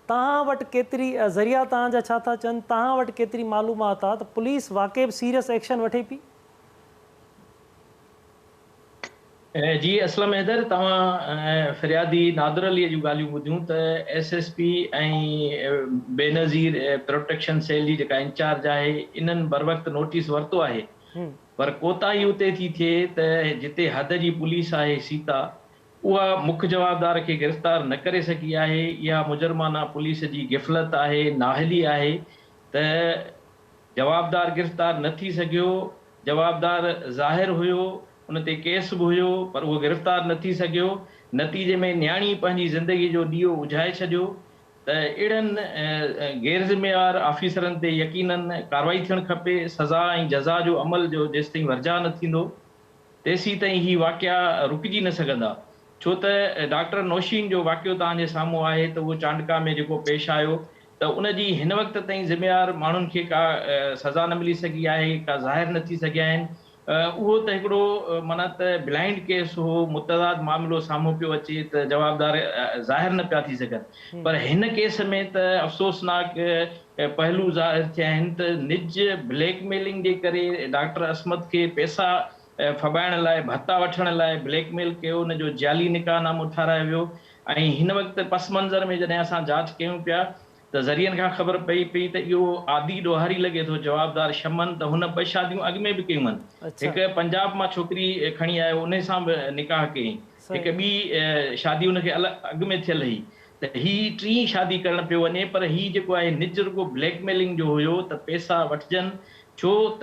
तव्हां वटि केतिरी ज़रिया तव्हांजा छा था चवनि, तव्हां वटि केतिरी मालूमात आहे त पुलिस वाक़ई बि सीरियस एक्शन वठे पई? जी असलम हैदर, तव्हां फ़रियादी नादर अलीअ जूं ॻाल्हियूं ॿुधियूं त SSP ऐं बेनज़ीर प्रोटेक्शन सेल जी जेका इंचार्ज आहे, इन्हनि बर वक़्तु नोटिस वरितो आहे, पर कोताही उते थी थिए त जिते हद जी पुलिस आहे सीता, उहा मुख्य जवाबदार खे गिरफ़्तार न करे सघी आहे। इहा मुजरमाना पुलिस जी गिफ़लत आहे, नाहली आहे त जवाबदार गिरफ़्तार न थी सघियो। जवाबदार ज़ाहिर हुयो, उन ते केस बि हुयो, पर उहो गिरफ़्तार न थी सघियो। नतीजे में न्याणी पंहिंजी ज़िंदगी जो ॾीओ उझाए छॾियो। त अहिड़नि गैर ज़िम्मेवार ऑफिसरनि ते यकीनन कार्रवाई थियणु खपे। सज़ा ऐं जज़ा जो अमल जो जेसिताईं वर्जा न थींदो तेसीं ताईं ही वाक़िया रुकिजी न सघंदा। छो त डॉक्टर नौशीन जो वाक़ियो तव्हांजे साम्हूं आहे त उहो चांडका में जेको पेश आयो, त उनजी हिन वक़्त ताईं ज़िम्मेवार माण्हुनि खे का सज़ा न मिली सघी आहे, का ज़ाहिर न थी सघिया आहिनि। उहो त हिकिड़ो माना त ब्लाइंड केस हो, मुतदाद मामिलो साम्हूं पियो अचे त जवाबदार ज़ाहिर न पिया थी सघनि। पर हिन केस में त अफ़सोसनाक पहलू ज़ाहिर थिया आहिनि त निज ब्लैकमेलिंग जे करे डॉक्टर असमत खे पैसा फबाइण लाइ, भत्ता वठण लाइ ब्लैकमेल कयो, उनजो जाली निकाहनामो ठारायो वियो। ऐं हिन वक़्तु पस मंज़र में जॾहिं असां जांच कयूं पिया त ज़रियनि खां ख़बर पई त इहो आदि ॾोहारी लॻे थो जवाबदार शमन, त हुन 2 शादियूं अॻु में बि कयूं आहिनि। हिकु पंजाब मां छोकिरी खणी आयो, उन सां बि निकाह कयईं। हिकु ॿी शादी हुनखे अॻु में थियल हुई। त ही 3 शादी करणु पियो वञे, पर ही जेको आहे निज रुॻो ब्लैकमेलिंग जो हुयो त पैसा वठिजनि। छो त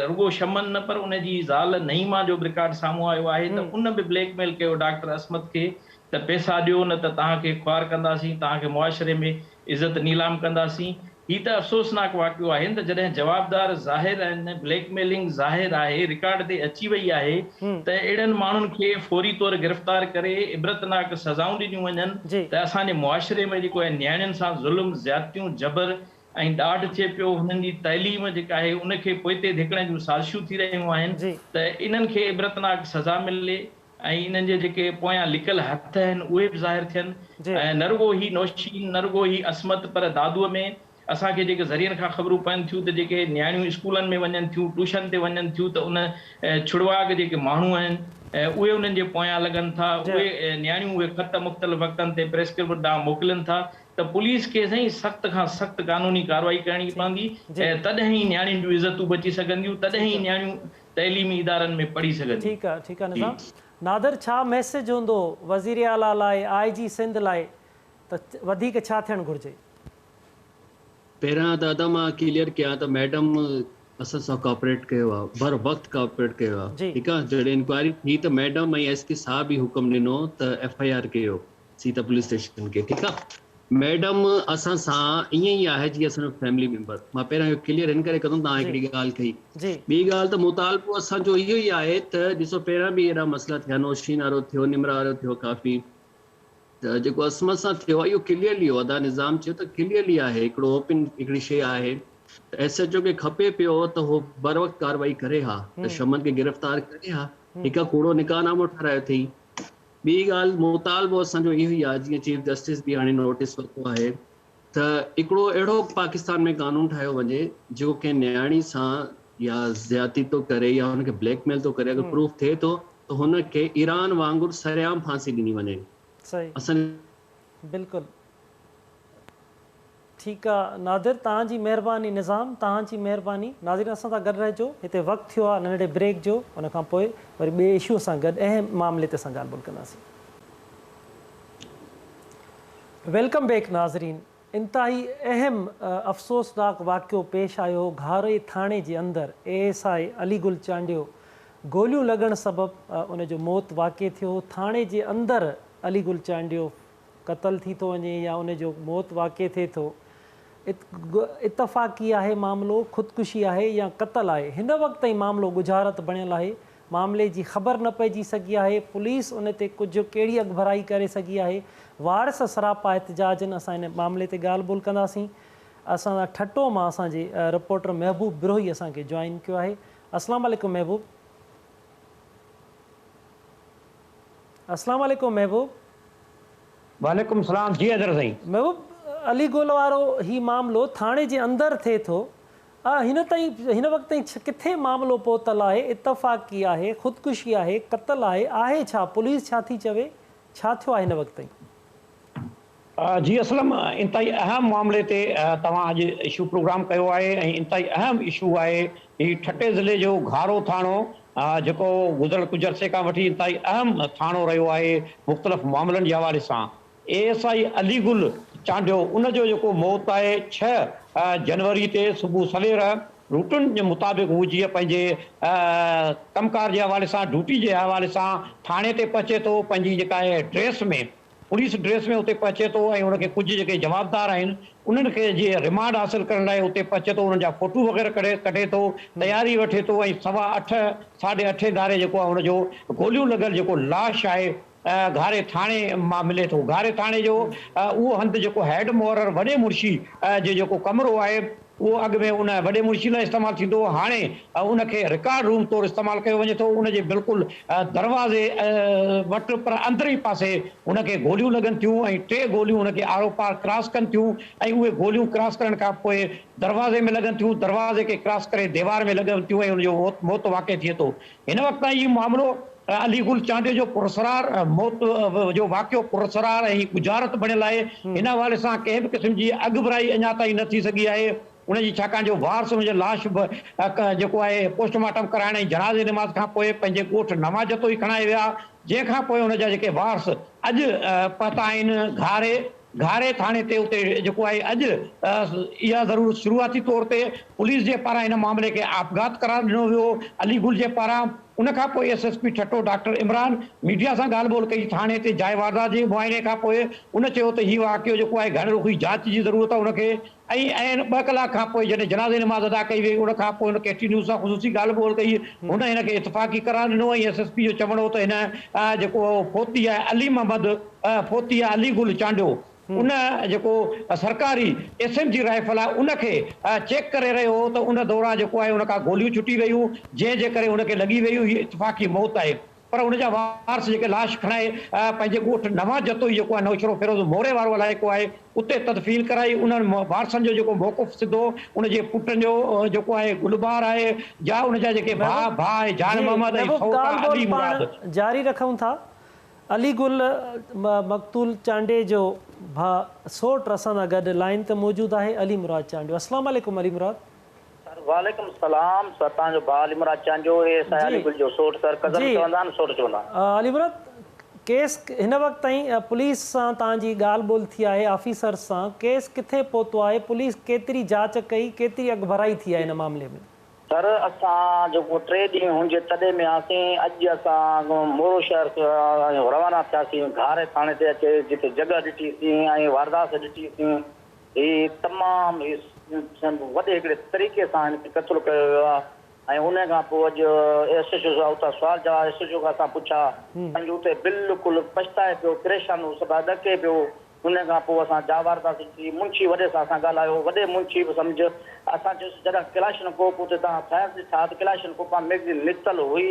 रुॻो शमन न, पर उनजी ज़ाल नईमा जो बि रिकॉर्ड साम्हूं आयो आहे त उन बि ब्लैकमेल कयो डॉक्टर असमत खे त पैसा ॾियो न त तव्हांखे ख्वार कंदासीं, तव्हांखे मुआशरे में इज़त नीलाम कंदासीं। ही त अफ़सोसनाक वाक़ियो आहे त जॾहिं जवाबदार ज़ाहिर आहिनि, ब्लैकमेलिंग ज़ाहिर आहे, रिकॉर्ड ते अची वई आहे, त अहिड़नि माण्हुनि खे फौरी तौर गिरफ़्तार करे इबरतनाक सज़ाऊं ॾिनियूं वञनि त असांजे मुआशिरे में जेको आहे न्याणियुनि सां ज़ुल्म, ज़्यादतियूं, जबर ऐं ॾाढ थिए पियो, हुननि जी तइलीम जेका आहे उनखे पोइते धिकण जूं साज़िशूं थी रहियूं आहिनि, त इन्हनि खे इबरतनाक सज़ा मिले ऐं इन्हनि जे जेके पोयां लिकल हथ आहिनि उहे बि ज़ाहिर थियनि। ऐं न रुगो ही नौशीन, न रुगो ही असमत, पर दादूअ में असांखे जेके ज़रियनि खां ख़बरूं पवनि थियूं त जेके न्याणियूं स्कूलनि में वञनि थियूं, ट्यूशन ते वञनि थियूं, त उन छुड़वाग जेके माण्हू आहिनि उहे उन्हनि जे पोयां लॻनि था, उहे न्याणियूं उहे ख़त मुख़्तलिफ़ वक़्तनि ते प्रेस्क्रिप्ट ॾांहुं मोकिलनि था, त पुलिस खे साईं सख़्त खां सख़्त कानूनी कार्रवाई करणी पवंदी, ऐं तॾहिं ई न्याणियुनि जूं इज़तूं बची सघंदियूं, तॾहिं ई न्याणियूं तइलीमी इदारनि में पढ़ी सघंदियूं। ठीकु आहे, ठीकु आहे निज़ाम। नादर, छा मैसेज हूंदो वज़ीर आला लाइ, IG सिंध लाइ, त वधीक छा थियणु घुरिजे? पहिरियां दादा मां क्लियर कयां त मैडम असां सां कोऑपरेट कयो आहे, बर वक़्तु कोऑपरेट कयो आहे, ठीकु आहे। जॾहिं इंक्वायरी थी त मैडम ऐं SP साहब ई हुकुम ॾिनो त FIR कयो सीता पुलिस स्टेशन के, ठीकु आहे। मैडम असां सां ईअं ई आहे जीअं असांजो फैमिली मेंबर। मां पहिरियां इहो क्लियर इन करे कंदुमि, तव्हां हिकिड़ी ॻाल्हि कई। ॿी ॻाल्हि त मुतालबो असांजो इहो ई आहे त ॾिसो पहिरियां बि अहिड़ा मसइला थिया, नौशीन वारो थियो, निमरा वारो थियो, काफ़ी त जेको असमत सां थियो आहे इहो क्लियरली अदा निज़ाम चयो त क्लियरली आहे, हिकिड़ो ओपन हिकिड़ी शइ आहे त SHO खे खपे पियो त उहो बर वक़्तु कार्रवाई करे हा, त शमन खे गिरफ़्तार करे हा, हिकु कूड़ो निकाहनामो ठारायो अथई। ॿी ॻाल्हि मुतालबो असांजो इहो ई आहे, जीअं चीफ जस्टिस बि हाणे नोटिस वरितो आहे त हिकिड़ो अहिड़ो पाकिस्तान में कानून ठाहियो वञे जेको कंहिं न्याणी सां या ज़्यादती थो करे या हुनखे ब्लैकमेल थो करे, अगरि प्रूफ थिए थो त हुनखे ईरान वांगुरु सरेआम फांसी ॾिनी वञे। सही, बिल्कुलु ठीकु आहे। नादिर, तव्हांजी महिरबानी। निज़ाम, तव्हांजी महिरबानी। नाज़रीन, असां सां गॾु रहिजो। हिते वक़्तु थियो आहे नंढे ब्रेक जो, उन खां पोइ वरी ॿिए इशू सां गॾु अहम मामले ते असां ॻाल्हि ॿोल कंदासीं। वेलकम बैक नाज़रीन। इंतिहाई अहम अफ़सोसनाक वाक़ियो पेश आयो घारे थाणे जे अंदरि। ASI अलीगुल चांडियो गोलियूं लॻण सबबि उनजो मौत वाक़िए थियो। थाणे जे अंदरि अलीगुल चांडियो क़तल थी थो वञे या उनजो मौत वाक़िए थिए थो। इतफ़ाक़ी आहे मामिलो, ख़ुदकुशी आहे या क़तल आहे, हिन वक़्त ताईं मामिलो गुजारत बणियल आहे। मामले जी ख़बर न पइजी सघी आहे, पुलिस उन ते कुझु कहिड़ी अॻभराई करे सघी आहे। वारस सरापा एहतिजाजनि। असां हिन मामले ते ॻाल्हि ॿोल कंदासीं। असां ठटो मां असांजे रिपोर्टर महबूब बिरोही असांखे जॉइन कयो आहे। अस्सलाम वालेकुम महबूब। अस्सलाम वालेकुम महबूब। वालेकुम सलाम। जी हज़रत साईं। महबूब, अलीगुल वारो ही मामिलो थाणे जे अंदरि थिए थो। हिन वक़्त ताईं किथे मामिलो पहुतल आहे? इतफ़ाक़ी आहे, ख़ुदकुशी आहे, क़तल आहे छा? पुलिस छा थी चवे? छा थियो आहे हिन वक़्त ताईं? जी असलम, इंतिहाई अहम मामले ते तव्हां अॼु इशू प्रोग्राम कयो आहे ऐं इंतिहाई अहम इशू आहे ही ठटे ज़िले जो घारो थाणो जेको गुज़िरियल कुझु अरसे खां वठी इंतिहाई अहम थाणो रहियो आहे मुख़्तलिफ़ मामलनि जे हवाले सां। ASI अलीगुल चांडियो उनजो जेको मौत आहे 6 जनवरी ते सुबुह सवेर रूटुनि जे मुताबिक़ हू जीअं पंहिंजे कमकार जे हवाले सां, ड्यूटी जे हवाले सां थाणे ते पहुचे थो, पंहिंजी जेका आहे ड्रेस में, पुलिस ड्रेस में उते पहुचे थो ऐं उनखे कुझु जेके जवाबदार आहिनि उन्हनि खे जीअं रिमांड हासिल करण लाइ उते पहुचे थो, उन्हनि जा फ़ोटू वग़ैरह कढे थो, तयारी वठे थो ऐं 8:15 साढे 8 धारे जेको आहे हुनजो गोलियूं लॻल जेको लाश आहे घारे थाणे मां मिले थो। घारे थाणे जो उहो हंधि जेको हेड मुहर्रर वॾे मुर्शी जो जेको कमिरो आहे उहो अॻु में उन वॾे मुर्शी लाइ इस्तेमालु थींदो हो, हाणे उनखे रिकॉर्ड रूम तौरु इस्तेमालु कयो वञे थो। उनजे बिल्कुलु दरवाज़े वटि पर अंदरी पासे उनखे गोलियूं लॻनि थियूं ऐं 3 गोलियूं उनखे आरो पार क्रॉस कनि थियूं ऐं उहे गोलियूं क्रॉस करण खां पोइ दरवाज़े में लॻनि थियूं, दरवाज़े खे क्रॉस करे दीवार में लॻनि थियूं ऐं उनजो मौत वाक़िए थिए थो। हिन वक़्तु ताईं इहो मामिलो अलीगुल चांडियो जो पुरसरार मौत जो वाक़ियो पुरसरार ऐं गुजारत बणियल आहे। हिन हवाले सां कंहिं बि क़िस्म जी अॻभराई अञा ताईं न थी सघी आहे उनजी, छाकाणि जो वारस हुनजे लाश जेको आहे पोस्टमार्टम कराइण ऐं जनाज़े निमाज़ खां पोइ पंहिंजे ॻोठ नवाज़ तो ई खणाए विया, जंहिंखां पोइ हुनजा जेके वारस अॼु पहुता आहिनि घारे थाणे ते। उते जेको आहे अॼु इहा ज़रूर शुरूआती तौर ते पुलिस जे पारां हिन मामले खे आपघात करार ॾिनो वियो। अलीगुल जे पारां उन खां पोइ SSP ठट्टो डॉक्टर इमरान मीडिया सां ॻाल्हि ॿोल कई थाणे ते जाइ वारदात जे मुआइने खां पोइ उन चयो त हीउ वाक़ियो जेको आहे घण रुखी जांच जी ज़रूरत आहे उनखे ऐं 2 कलाक खां पोइ जॾहिं जनाज़े नमाज़ अदा कई वई उन खां पोइ हुन KT न्यूज़ सां ख़ुसूसी ॻाल्हि ॿोल कई हुन हिनखे इतफ़ाक़ी करार ॾिनो ऐं SSP जो चवणो त हिन जेको फोती आहे अली मोहम्मद फोती आहे अली गुल चांडियो उन जेको सरकारी SMG राइफल आहे उनखे चेक करे रहियो हो त उन दौरान जेको आहे उन खां गोलियूं छुटी वयूं जंहिंजे करे उनखे लॻी वयूं हीअ इतफ़ाक़ी मौत आहे पर उनजा वारस जेके लाश खणाए पंहिंजे ॻोठ नवां जतोई जेको आहे नौशरो फिरोज़ मोरे वारो इलाइक़ो आहे उते तदफ़ीन कराई उन्हनि वारसनि जो जेको मौक़ुफ़ सिधो उनजे पुटनि जो जेको आहे गुलबार आहे या उनजा जेके भाउ आहे जान मोहम्मद ऐं सौटा अली मुराद जारी रखूं था अली गुल मक़तूल चांडे जो भाउ सोट असां सां गॾु लाइन ते मौजूदु आहे अली मुराद चांडियो। अस्सलाम वालेकुम अली मुराद। वालेकुम सलाम सर तव्हांजो भाउ अली मुराद चांडियो अली गुल जो सोट सर कज़न चवंदा आहिनि सोट चवंदा अली मुराद केस हिन वक़्त ताईं पुलिस सां तव्हांजी ॻाल्हि ॿोल थी आहे ऑफिसर सां केस किथे पहुतो आहे पुलिस केतिरी जांच कई केतिरी अॻभराई थी आहे हिन मामले में? सर असां जेको 3 ॾींहं हुनजे तॾहिं में आसीं अॼु असां मोरो शहर रवाना थियासीं घारे थाणे ते अचे जिते जॻह ॾिठीसीं ऐं वारदात ॾिठीसीं हीअ तमामु वॾे हिकिड़े तरीक़े सां हिनखे क़त्ल कयो वियो आहे ऐं उन खां पोइ अॼु SHO सां उतां सुवाल जवाब SHO खां असां पुछा पंहिंजो उते बिल्कुलु पछताए पियो परेशान सभु ॾके पियो उन खां पोइ असां जा वारदात ॾिठी मुंशी वॾे सां असां ॻाल्हायो वॾे मुंशी बि सम्झ असां चयोसीं जॾहिं किलाशनकोप उते तव्हां साइंस ॾिठा त किलाशनकोप मां मैगज़ीन निकितल हुई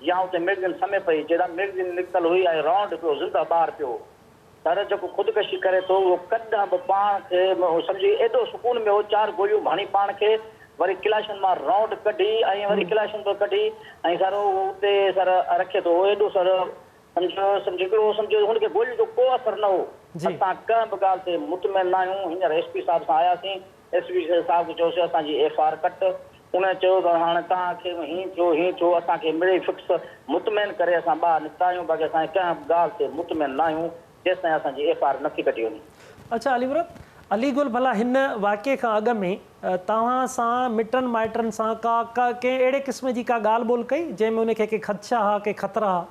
या उते मैगज़ीन समय पई जॾहिं मैगज़ीन निकितल हुई ऐं राउंड पियो ज़िंदा ॿार पियो सर जेको ख़ुदकशी करे थो उहो कॾहिं बि पाण खे सम्झी एॾो सुकून में हो 4 गोलियूं हणी पाण खे वरी किलाशन मां राउंड कढी ऐं वरी किलाशन बि कढी ऐं सर उते सर रखे थो एॾो सर सम्झो हुनखे गोलियुनि जो को असरु न हो असां कंहिं बि ॻाल्हि ते मुतमिन न आहियूं हींअर SP साहिब सां आयासीं SP साहिब खे चयोसीं असांजी FR कट उन चयो त हाणे तव्हांखे हीअं थियो असांखे मिड़े फिक्स मुतमिन करे असां ॿाहिरि निकिता आहियूं बाक़ी असां कंहिं बि ॻाल्हि ते मुतमिन न आहियूं जेसि ताईं असांजी FR नथी कटी वञे। अच्छा अली मुराद अली गुल भला हिन वाक़िए खां अॻु में तव्हां सां मिटनि माइटनि सां कंहिं अहिड़े क़िस्म जी का ॻाल्हि ॿोल कई जंहिंमें उनखे के ख़दशा हा के ख़तरा हा?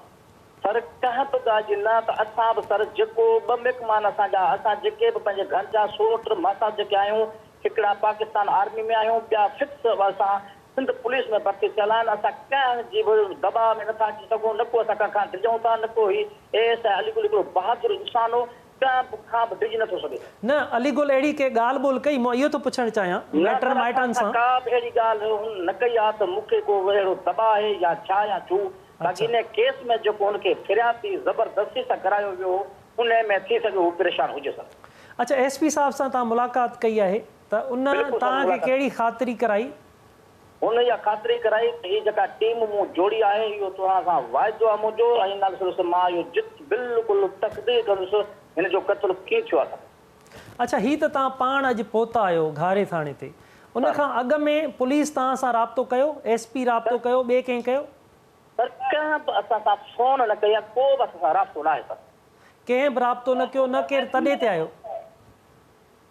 सर कंहिं बि ॻाल्हि जी न त असां बि सर जेको 2 मिकमान असांजा असां जेके बि पंहिंजे घर जा सोट माता जेके आहियूं हिकिड़ा पाकिस्तान आर्मी में आहियूं ॿिया फिक्स असां सिंध पुलिस में भर्ती थियल आहिनि असां कंहिं जी बि दबाव में नथा अची सघूं न को असां कंहिंखां डिॼूं था न को अली गुल हिकिड़ो बहादुर इंसान हो कंहिं खां बि डिॼी नथो सघे। न अली गुल अहिड़ी के ॻाल्हि ॿोल कई मां इहो थो पुछणु चाहियां मिटनि माइटनि सां का बि अहिड़ी ॻाल्हि न कई आहे त मूंखे को अहिड़ो दबाव आहे या छा या छू बाक़ी इन केस में जेको हुनखे फिरियाती ज़बरदस्ती सां करायो वियो उन में थी सघे हू परेशान हुजे सर। अच्छा SP साहिब सां तव्हां मुलाक़ात कई आहे त उन तव्हांखे कहिड़ी ख़ातिरी कराई? हुन इहा ख़ातिरी कराई त हीअ जेका टीम मूं जोड़ी आहे इहो तव्हां सां वाइदो आहे मुंहिंजो ऐं नाले मां इहो बिल्कुलु तक़दीर कंदुसि हिन जो क़त्ल कीअं थियो आहे। अच्छा हीअ त तव्हां पाण अॼु पहुता आहियो घारे थाणे ते उन खां अॻु में पुलिस तव्हां सां राब्तो कयो SP राब्तो कयो ॿिए कंहिं कयो? सर कंहिं बि असां सां फ़ोन न कई आहे को बि असां सां राब्तो न आहे सर कंहिं बि राब्तो न कयो न केरु तॾहिं ते आयो?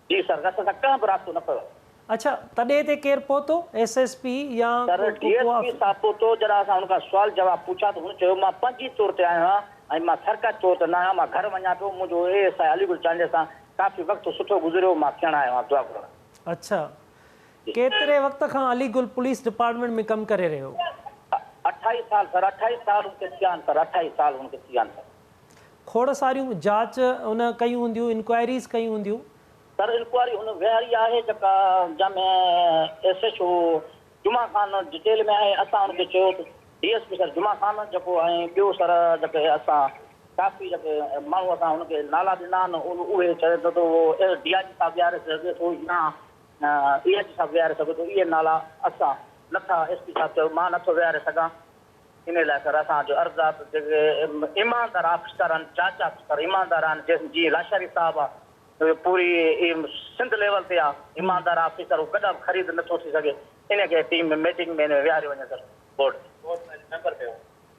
जी सर असां सां कंहिं बि राब्तो न कयो। अच्छा तॾहिं ते केरु पहुतो SSP या DSP साहब पहुतो जॾहिं असां हुनखां सुवाल जवाब पुछा त हुन चयो मां 5 तौर ते आहियो आहियां ऐं मां सरकारी तौर ते न आहियां मां घर वञा पियो मुंहिंजो ASI अली गुल चांडे सां काफ़ी वक़्तु सुठो गुज़रियो मां थियण आयो आहियां दुआ करण। अच्छा केतिरे वक़्त खां अली गुल पुलिस डिपार्टमेंट में कमु करे रहियो? 28 साल सर 28 साल उनके थिया आहिनि सर 28 साल उनके थिया आहिनि सर। खोड़ सारियूं जांच उन कयूं हूंदियूं इंक्वायरीज़ कयूं हूंदियूं? सर इंक्वायरी हुन वेहारी आहे जेका जंहिंमें SHO जुमा ख़ान डिटेल में आहे असां हुनखे चयो त DSP सर जुमा ख़ान जेको ऐं ॿियो सर जेके असां काफ़ी जेके माण्हू असां हुनखे नाला ॾिना आहिनि उहे चए थो त DIG साहिबु विहारे सघे थो या EH साहिबु विहारे सघे थो इहे नाला असां नथा SP साहिबु चयो मां नथो विहारे सघां इन लाइ सर असांजो अर्ज़ु आहे त जेके ईमानदार ऑफिसर आहिनि चाचा सर ईमानदार आहिनि जीअं लाशारी साहिबु आहे पूरी सिंध लेवल ते आहे ईमानदार ऑफिसर हू कॾहिं ख़रीद नथो थी सघे इनखे टीम में मीटिंग में विहारे वञे सर बोर्ड मेंबर कयो।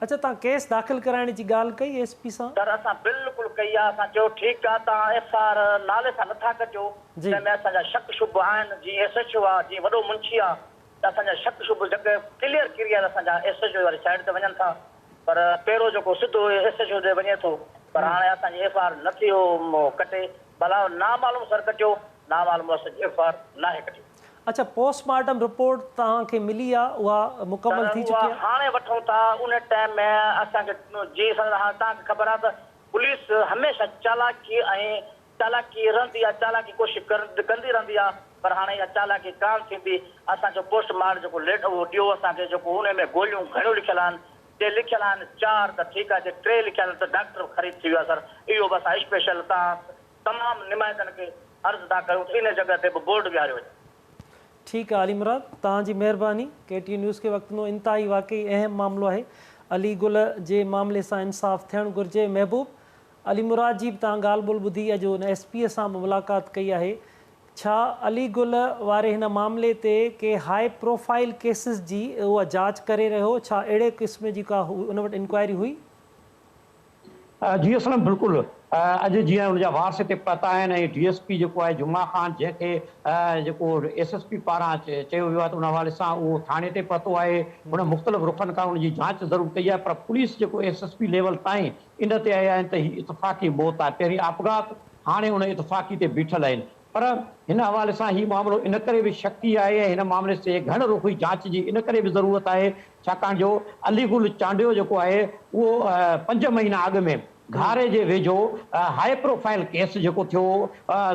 अच्छा तव्हां केस दाख़िल कराइण जी ॻाल्हि कई SP सां? सर असां बिल्कुलु कई आहे असां चयो ठीकु आहे तव्हां FR नाले सां नथा कजो जंहिंमें असांजा शक शुभ आहिनि जीअं SHO आहे जीअं वॾो मुंशी आहे त असांजा शक शुभ जॻह क्लियर क्लियर असांजा SHO वारी साइड ते वञनि था पर पहिरियों जेको सिधो SHO ते वञे थो पर हाणे असांजी FIR नथी कटे भला नामालूम सर कटियो नामालूम असांजी FIR नाहे कटी। अच्छा पोस्टमार्टम रिपोर्ट तव्हांखे मिली आहे उहा मुकमल थी चुकी आहे? हाणे वठूं था उन टाइम में असांखे जी तव्हांखे ख़बर आहे त पुलिस हमेशह चालाकी रहंदी आहे चालाकी कोशिशि कंदी रहंदी आहे पर हाणे इहा चालाकी कान थींदी। असांजो पोस्टमार्टम जेको लेट उहो ॾियो असांखे जेको उन में गोलियूं घणियूं लिखियल आहिनि जे लिखियल आहिनि 4 त ठीकु आहे जे 3 लिखियल आहिनि त डॉक्टर ख़रीद थी वियो आहे सर। इहो बि असां स्पेशल तमामु निमाइतनि खे अर्ज़ु था कयूं त इन जॻह ते बि बोर्ड विहारियो वञे। ठीक है अली मुराद तव्हांजी महिरबानी KTN न्यूज़ के वक्त में इंतहाई वाकई अहम मामलो है अली गुल जे मामले से इंसाफ थियण घुर्जे। महबूब अली मुराद जी तव्हां ॻाल्हि ॿोल ॿुधी अॼु हुन SP सां मुलाक़ात कई आहे छा अली गुल वारे हिन मामले ते के हाई प्रोफाइल केसिस जी उहा जांच करे रहियो छा अहिड़े क़िस्म जी का उन वटि इंक्वायरी हुई? जी असलम बिल्कुलु अॼु जीअं हुनजा वारस हिते पता आहिनि ऐं DSP जेको आहे जुमा ख़ान जंहिंखे जेको SSP पारां चयो वियो आहे त उन हवाले सां उहो थाणे ते पतो आहे हुन मुख़्तलिफ़ रुखनि खां हुनजी जांच ज़रूरु कई आहे पर पुलिस जेको SSP लेवल ताईं इन ते आया आहिनि त हीअ इतफ़ाक़ी मौत आहे पहिरीं आपघात हाणे हुन इतफ़ाक़ी ते बीठल आहिनि पर हिन हवाले सां हीउ मामिलो इन करे बि शकी आहे ऐं हिन मामले ते घण रुखी जांच जी इन करे बि ज़रूरत आहे छाकाणि जो अलीगुल चांडियो जेको आहे उहो 5 महीना अॻु में घारे जे वेझो हाई प्रोफाइल केस जेको थियो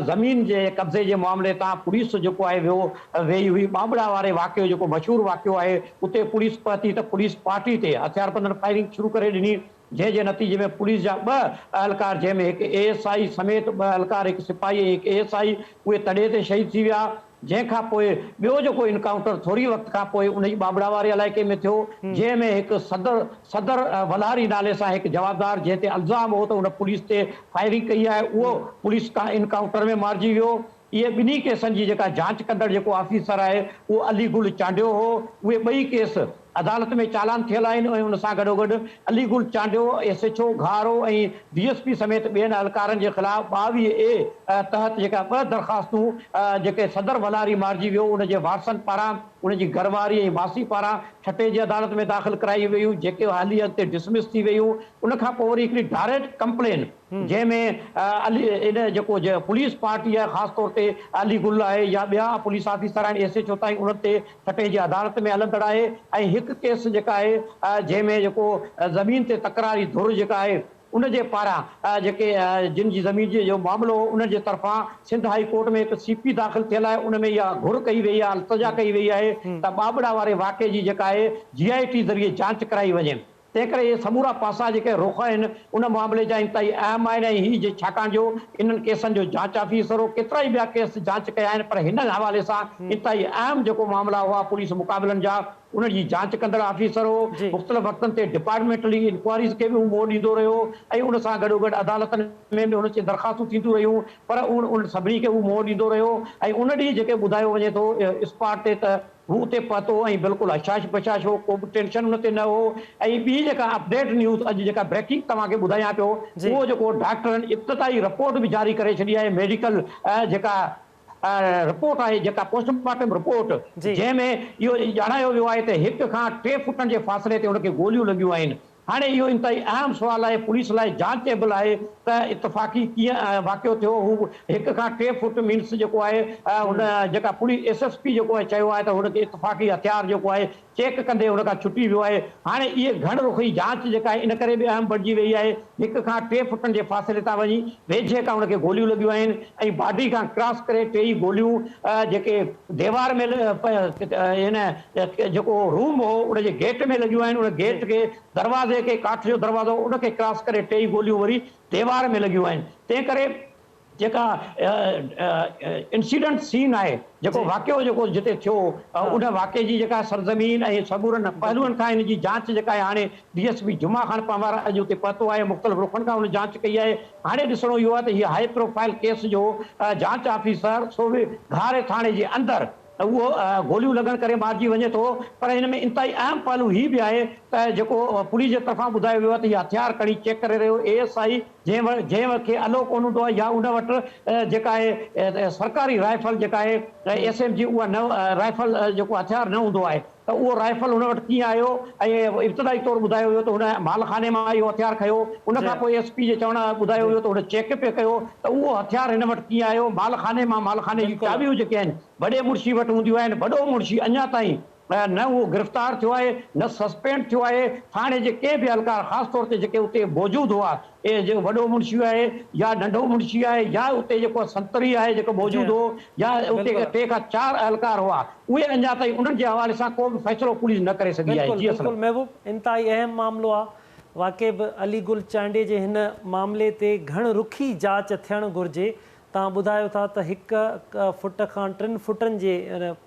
ज़मीन जे कब्ज़े जे मामले तां पुलिस जेको आहे वेही हुई बाबड़ा वारे वाक़ियो जेको मशहूरु वाक़ियो आहे उते पुलिस पहुती त पुलिस पार्टी ते हथियारबंदनि फायरिंग शुरू करे ॾिनी जंहिंजे नतीजे में पुलिस जा 2 एहलकार जंहिंमें हिकु ASI समेत 2 एहलकार हिकु सिपाही हिकु ASI उहे तॾहिं ते शहीद थी विया जंहिंखां पोइ ॿियो जेको इनकाउंटर थोरी वक़्त खां पोइ उन जी बाबड़ा वारे इलाइक़े में थियो जंहिंमें हिकु सदर वलारी नाले सां हिकु जवाबदार जंहिं ते इल्ज़ाम हो त हुन पुलिस ते फायरिंग कई आहे उहो पुलिस खां इनकाउंटर में मारिजी वियो। इहे ॿिन्ही केसनि जी जेका जांच कंदड़ जेको ऑफिसर आहे उहो अलीगुल चांडियो हो उहे ॿई केस अदालत में चालान थियल आहिनि ऐं हुन सां गॾोगॾु अलीगुल चांडियो SHO घारो ऐं DSP समेत ॿियनि एहलकारनि जे ख़िलाफ़ 22A तहत जेका 2 दरख़्वास्तूं जेके सदर वलारी मारिजी वियो उनजे वारसनि पारां उनजी घरवारी ऐं मासी पारां छटे जी अदालत में दाख़िल कराई वियूं जेके हाली अॻिते डिसमिस थी वियूं उनखां पोइ वरी हिकिड़ी डायरेक्ट कंप्लेन जंहिंमें इन जेको पुलिस पार्टी आहे ख़ासि तौर ते अलीगुल आहे या ॿिया पुलिस ऑफिसर आहिनि SHO ताईं उन ते छटे जी अदालत में हलंदड़ आहे ऐं हिकु केस जेका आहे जंहिंमें जेको ज़मीन ते तकरारी धुर जेका आहे उन जे पारां जेके जिन जी ज़मीन जो मामिलो हो उन जे तरफ़ां सिंध हाई कोर्ट में हिकु CP दाख़िल थियल आहे उन में इहा घुर कई वई आहे इल्तिजा कई वई आहे त बाबड़ा वारे वाक़े जी जेका आहे GIT ज़रिए जांच कराई वञे तंहिं करे इहे समूरा पासा जेके रुख आहिनि उन मामले जा इंतहाई अहम आहिनि ऐं हीअ छाकाणि जो इन्हनि केसनि जो जांच ऑफिसर हो केतिरा ई ॿिया केस जांच कया आहिनि पर हिन हवाले सां इंतहाई अहम जेको मामला हुआ पुलिस मुक़ाबलनि जा उनजी जांच कंदड़ ऑफिसर हो मुख़्तलिफ़ वक़्तनि ते डिपार्टमेंटली इंक्वायरीज़ खे बि उहो मोड़ ॾींदो रहियो ऐं उन सां गॾोगॾु अदालतनि में बि उन ते दरख़्वास्तूं थींदियूं रहियूं पर उन सभिनी खे उहो मोड़ ॾींदो रहियो ऐं उन ॾींहुं जेके ॿुधायो वञे थो स्पॉट ते त हू उते पहुतो ऐं बिल्कुलु हशाश बशाश हो को बि टेंशन उन ते न हो ऐं ॿी जेका अपडेट न्यूज़ अॼु जेका ब्रेकिंग तव्हांखे ॿुधायां पियो उहो जेको डॉक्टरनि इब्तिदाई रिपोर्ट बि जारी करे छॾी आहे मेडिकल जेका रिपोर्ट आहे जेका पोस्टमार्टम रिपोर्ट जंहिंमें इहो ॼाणायो वियो आहे त 1 खां 3 फुटनि जे फ़ासिले ते हुनखे गोलियूं लॻियूं आहिनि। हाणे इहो इंतहाई अहम सुवाल आहे पुलिस लाइ जांचेबल आहे त इतफ़ाक़ी कीअं वाक़ियो थियो हू 1 खां 3 फुट मीन्स जेको आहे हुन जेका पुलिस SSP जेको आहे चयो आहे त हुनखे इतफ़ाक़ी हथियार जेको आहे चेक कंदे हुन खां छुटी वियो आहे। हाणे इहे घण रुखी जांच जेका आहे इन करे बि अहम बणिजी वई आहे 1 खां 3 फुटनि जे फ़ासिले तां वञी वेझे खां हुनखे गोलियूं लॻियूं आहिनि ऐं बॉडी खां क्रॉस करे 3 गोलियूं जेके दीवार में हिन जेको रूम हो उनजे गेट में लॻियूं आहिनि उन गेट खे दरवाज़े के काठ जो दरवाज़ो उनखे क्रॉस करे 3 गोलियूं वरी दीवार में लॻियूं आहिनि। तंहिं करे जेका इंसिडेंट सीन आहे जेको वाक़ियो जेको जिते थियो उन वाक़े जी जेका सरज़मीन ऐं सबूरनि पहलुअनि खां इन जी जांच जेका आहे हाणे DSP जुमा ख़ान पवार अॼु उते पहुतो आहे मुख़्तलिफ़ रुखनि खां हुन जांच कई आहे। हाणे ॾिसणो इहो आहे त हीअ हाई प्रोफाइल केस जो जांच ऑफिसर सो बि घारे थाणे जे अंदरि त उहो गोलियूं लॻण करे मारिजी वञे थो। पर हिन में इंतिहाई अहम पहलू हीउ बि आहे त जेको पुलिस जे तरफ़ां ॿुधायो वियो आहे त हीउ हथियार खणी चेक करे रहियो ASI जंहिं वटि अलो कोन हूंदो आहे या उन वटि जेका आहे सरकारी राइफल जेका आहे SMG उहा न राइफल जेको हथियार न हूंदो आहे त उहो राइफल हुन वटि कीअं आयो ऐं इब्तिदाई तौरु ॿुधायो वियो त हुन मालखाने मां इहो हथियार खयो। उन खां पोइ SP जे चवण ॿुधायो वियो त हुन चेक पे कयो त उहो हथियार हिन वटि कीअं आयो। मालखाने मां मालखाने जी चाबियूं जेके आहिनि वॾे मुंशी वटि हूंदियूं आहिनि। वॾो मुंशी अञा ताईं न उहो गिरफ़्तार थियो आहे न सस्पेंड थियो आहे। थाणे जे के बि हलकार ख़ासि तौर ते जेके उते मौजूदु हुआ जेको वॾो मुंशी आहे या नंढो मुंशी आहे या उते जेको संतरी आहे जेको मौजूदु हो या उते 3 खां 4 अहलकार हुआ उहे अञा ताईं उन्हनि जे हवाले सां को बि फ़ैसिलो पुलिस न करे सघी आहे। जी बिल्कुलु महबूब, इंतिहाई अहम मामिलो आहे। वाक़ई बि अलीगुल चांडे जे हिन मामले ते घण रुखी जांच थियणु घुरिजे। तव्हां ॿुधायो था त 1 फुट खां 3 फुटनि जे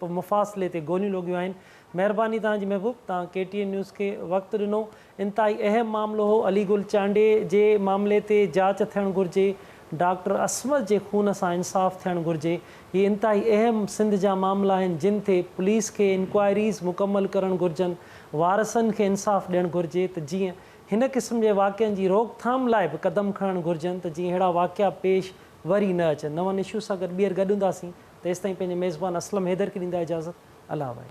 मुफ़ासिले ते गोलियूं लॻियूं आहिनि। महिरबानी तव्हांजी महबूब, तव्हां KTN न्यूज़ खे वक़्तु ॾिनो। इंतिहाई अहम मामिलो हो। अलीगुल चांडे जे मामले ते जांच थियणु घुरिजे। डॉक्टर असमत जे खून सां इंसाफ़ थियणु घुरिजे। हीअ इंतिहाई अहम सिंध जा मामला आहिनि जिन ते पुलिस खे इंक्वायरीज़ मुकमल करणु घुरिजनि। वारसनि खे इंसाफ़ ॾियणु घुरिजे त जीअं हिन क़िस्म जे वाक़िअनि जी रोकथाम लाइ बि क़दम खणणु घुरिजनि त जीअं अहिड़ा वाक़िआ पेश वरी न अचनि। नवनि इशू सां गॾु ॿीहर गॾु हूंदासीं। तेसिताईं पंहिंजे मेज़बान असलम हैदर खे ॾींदा इजाज़त। अल्लाह भाई।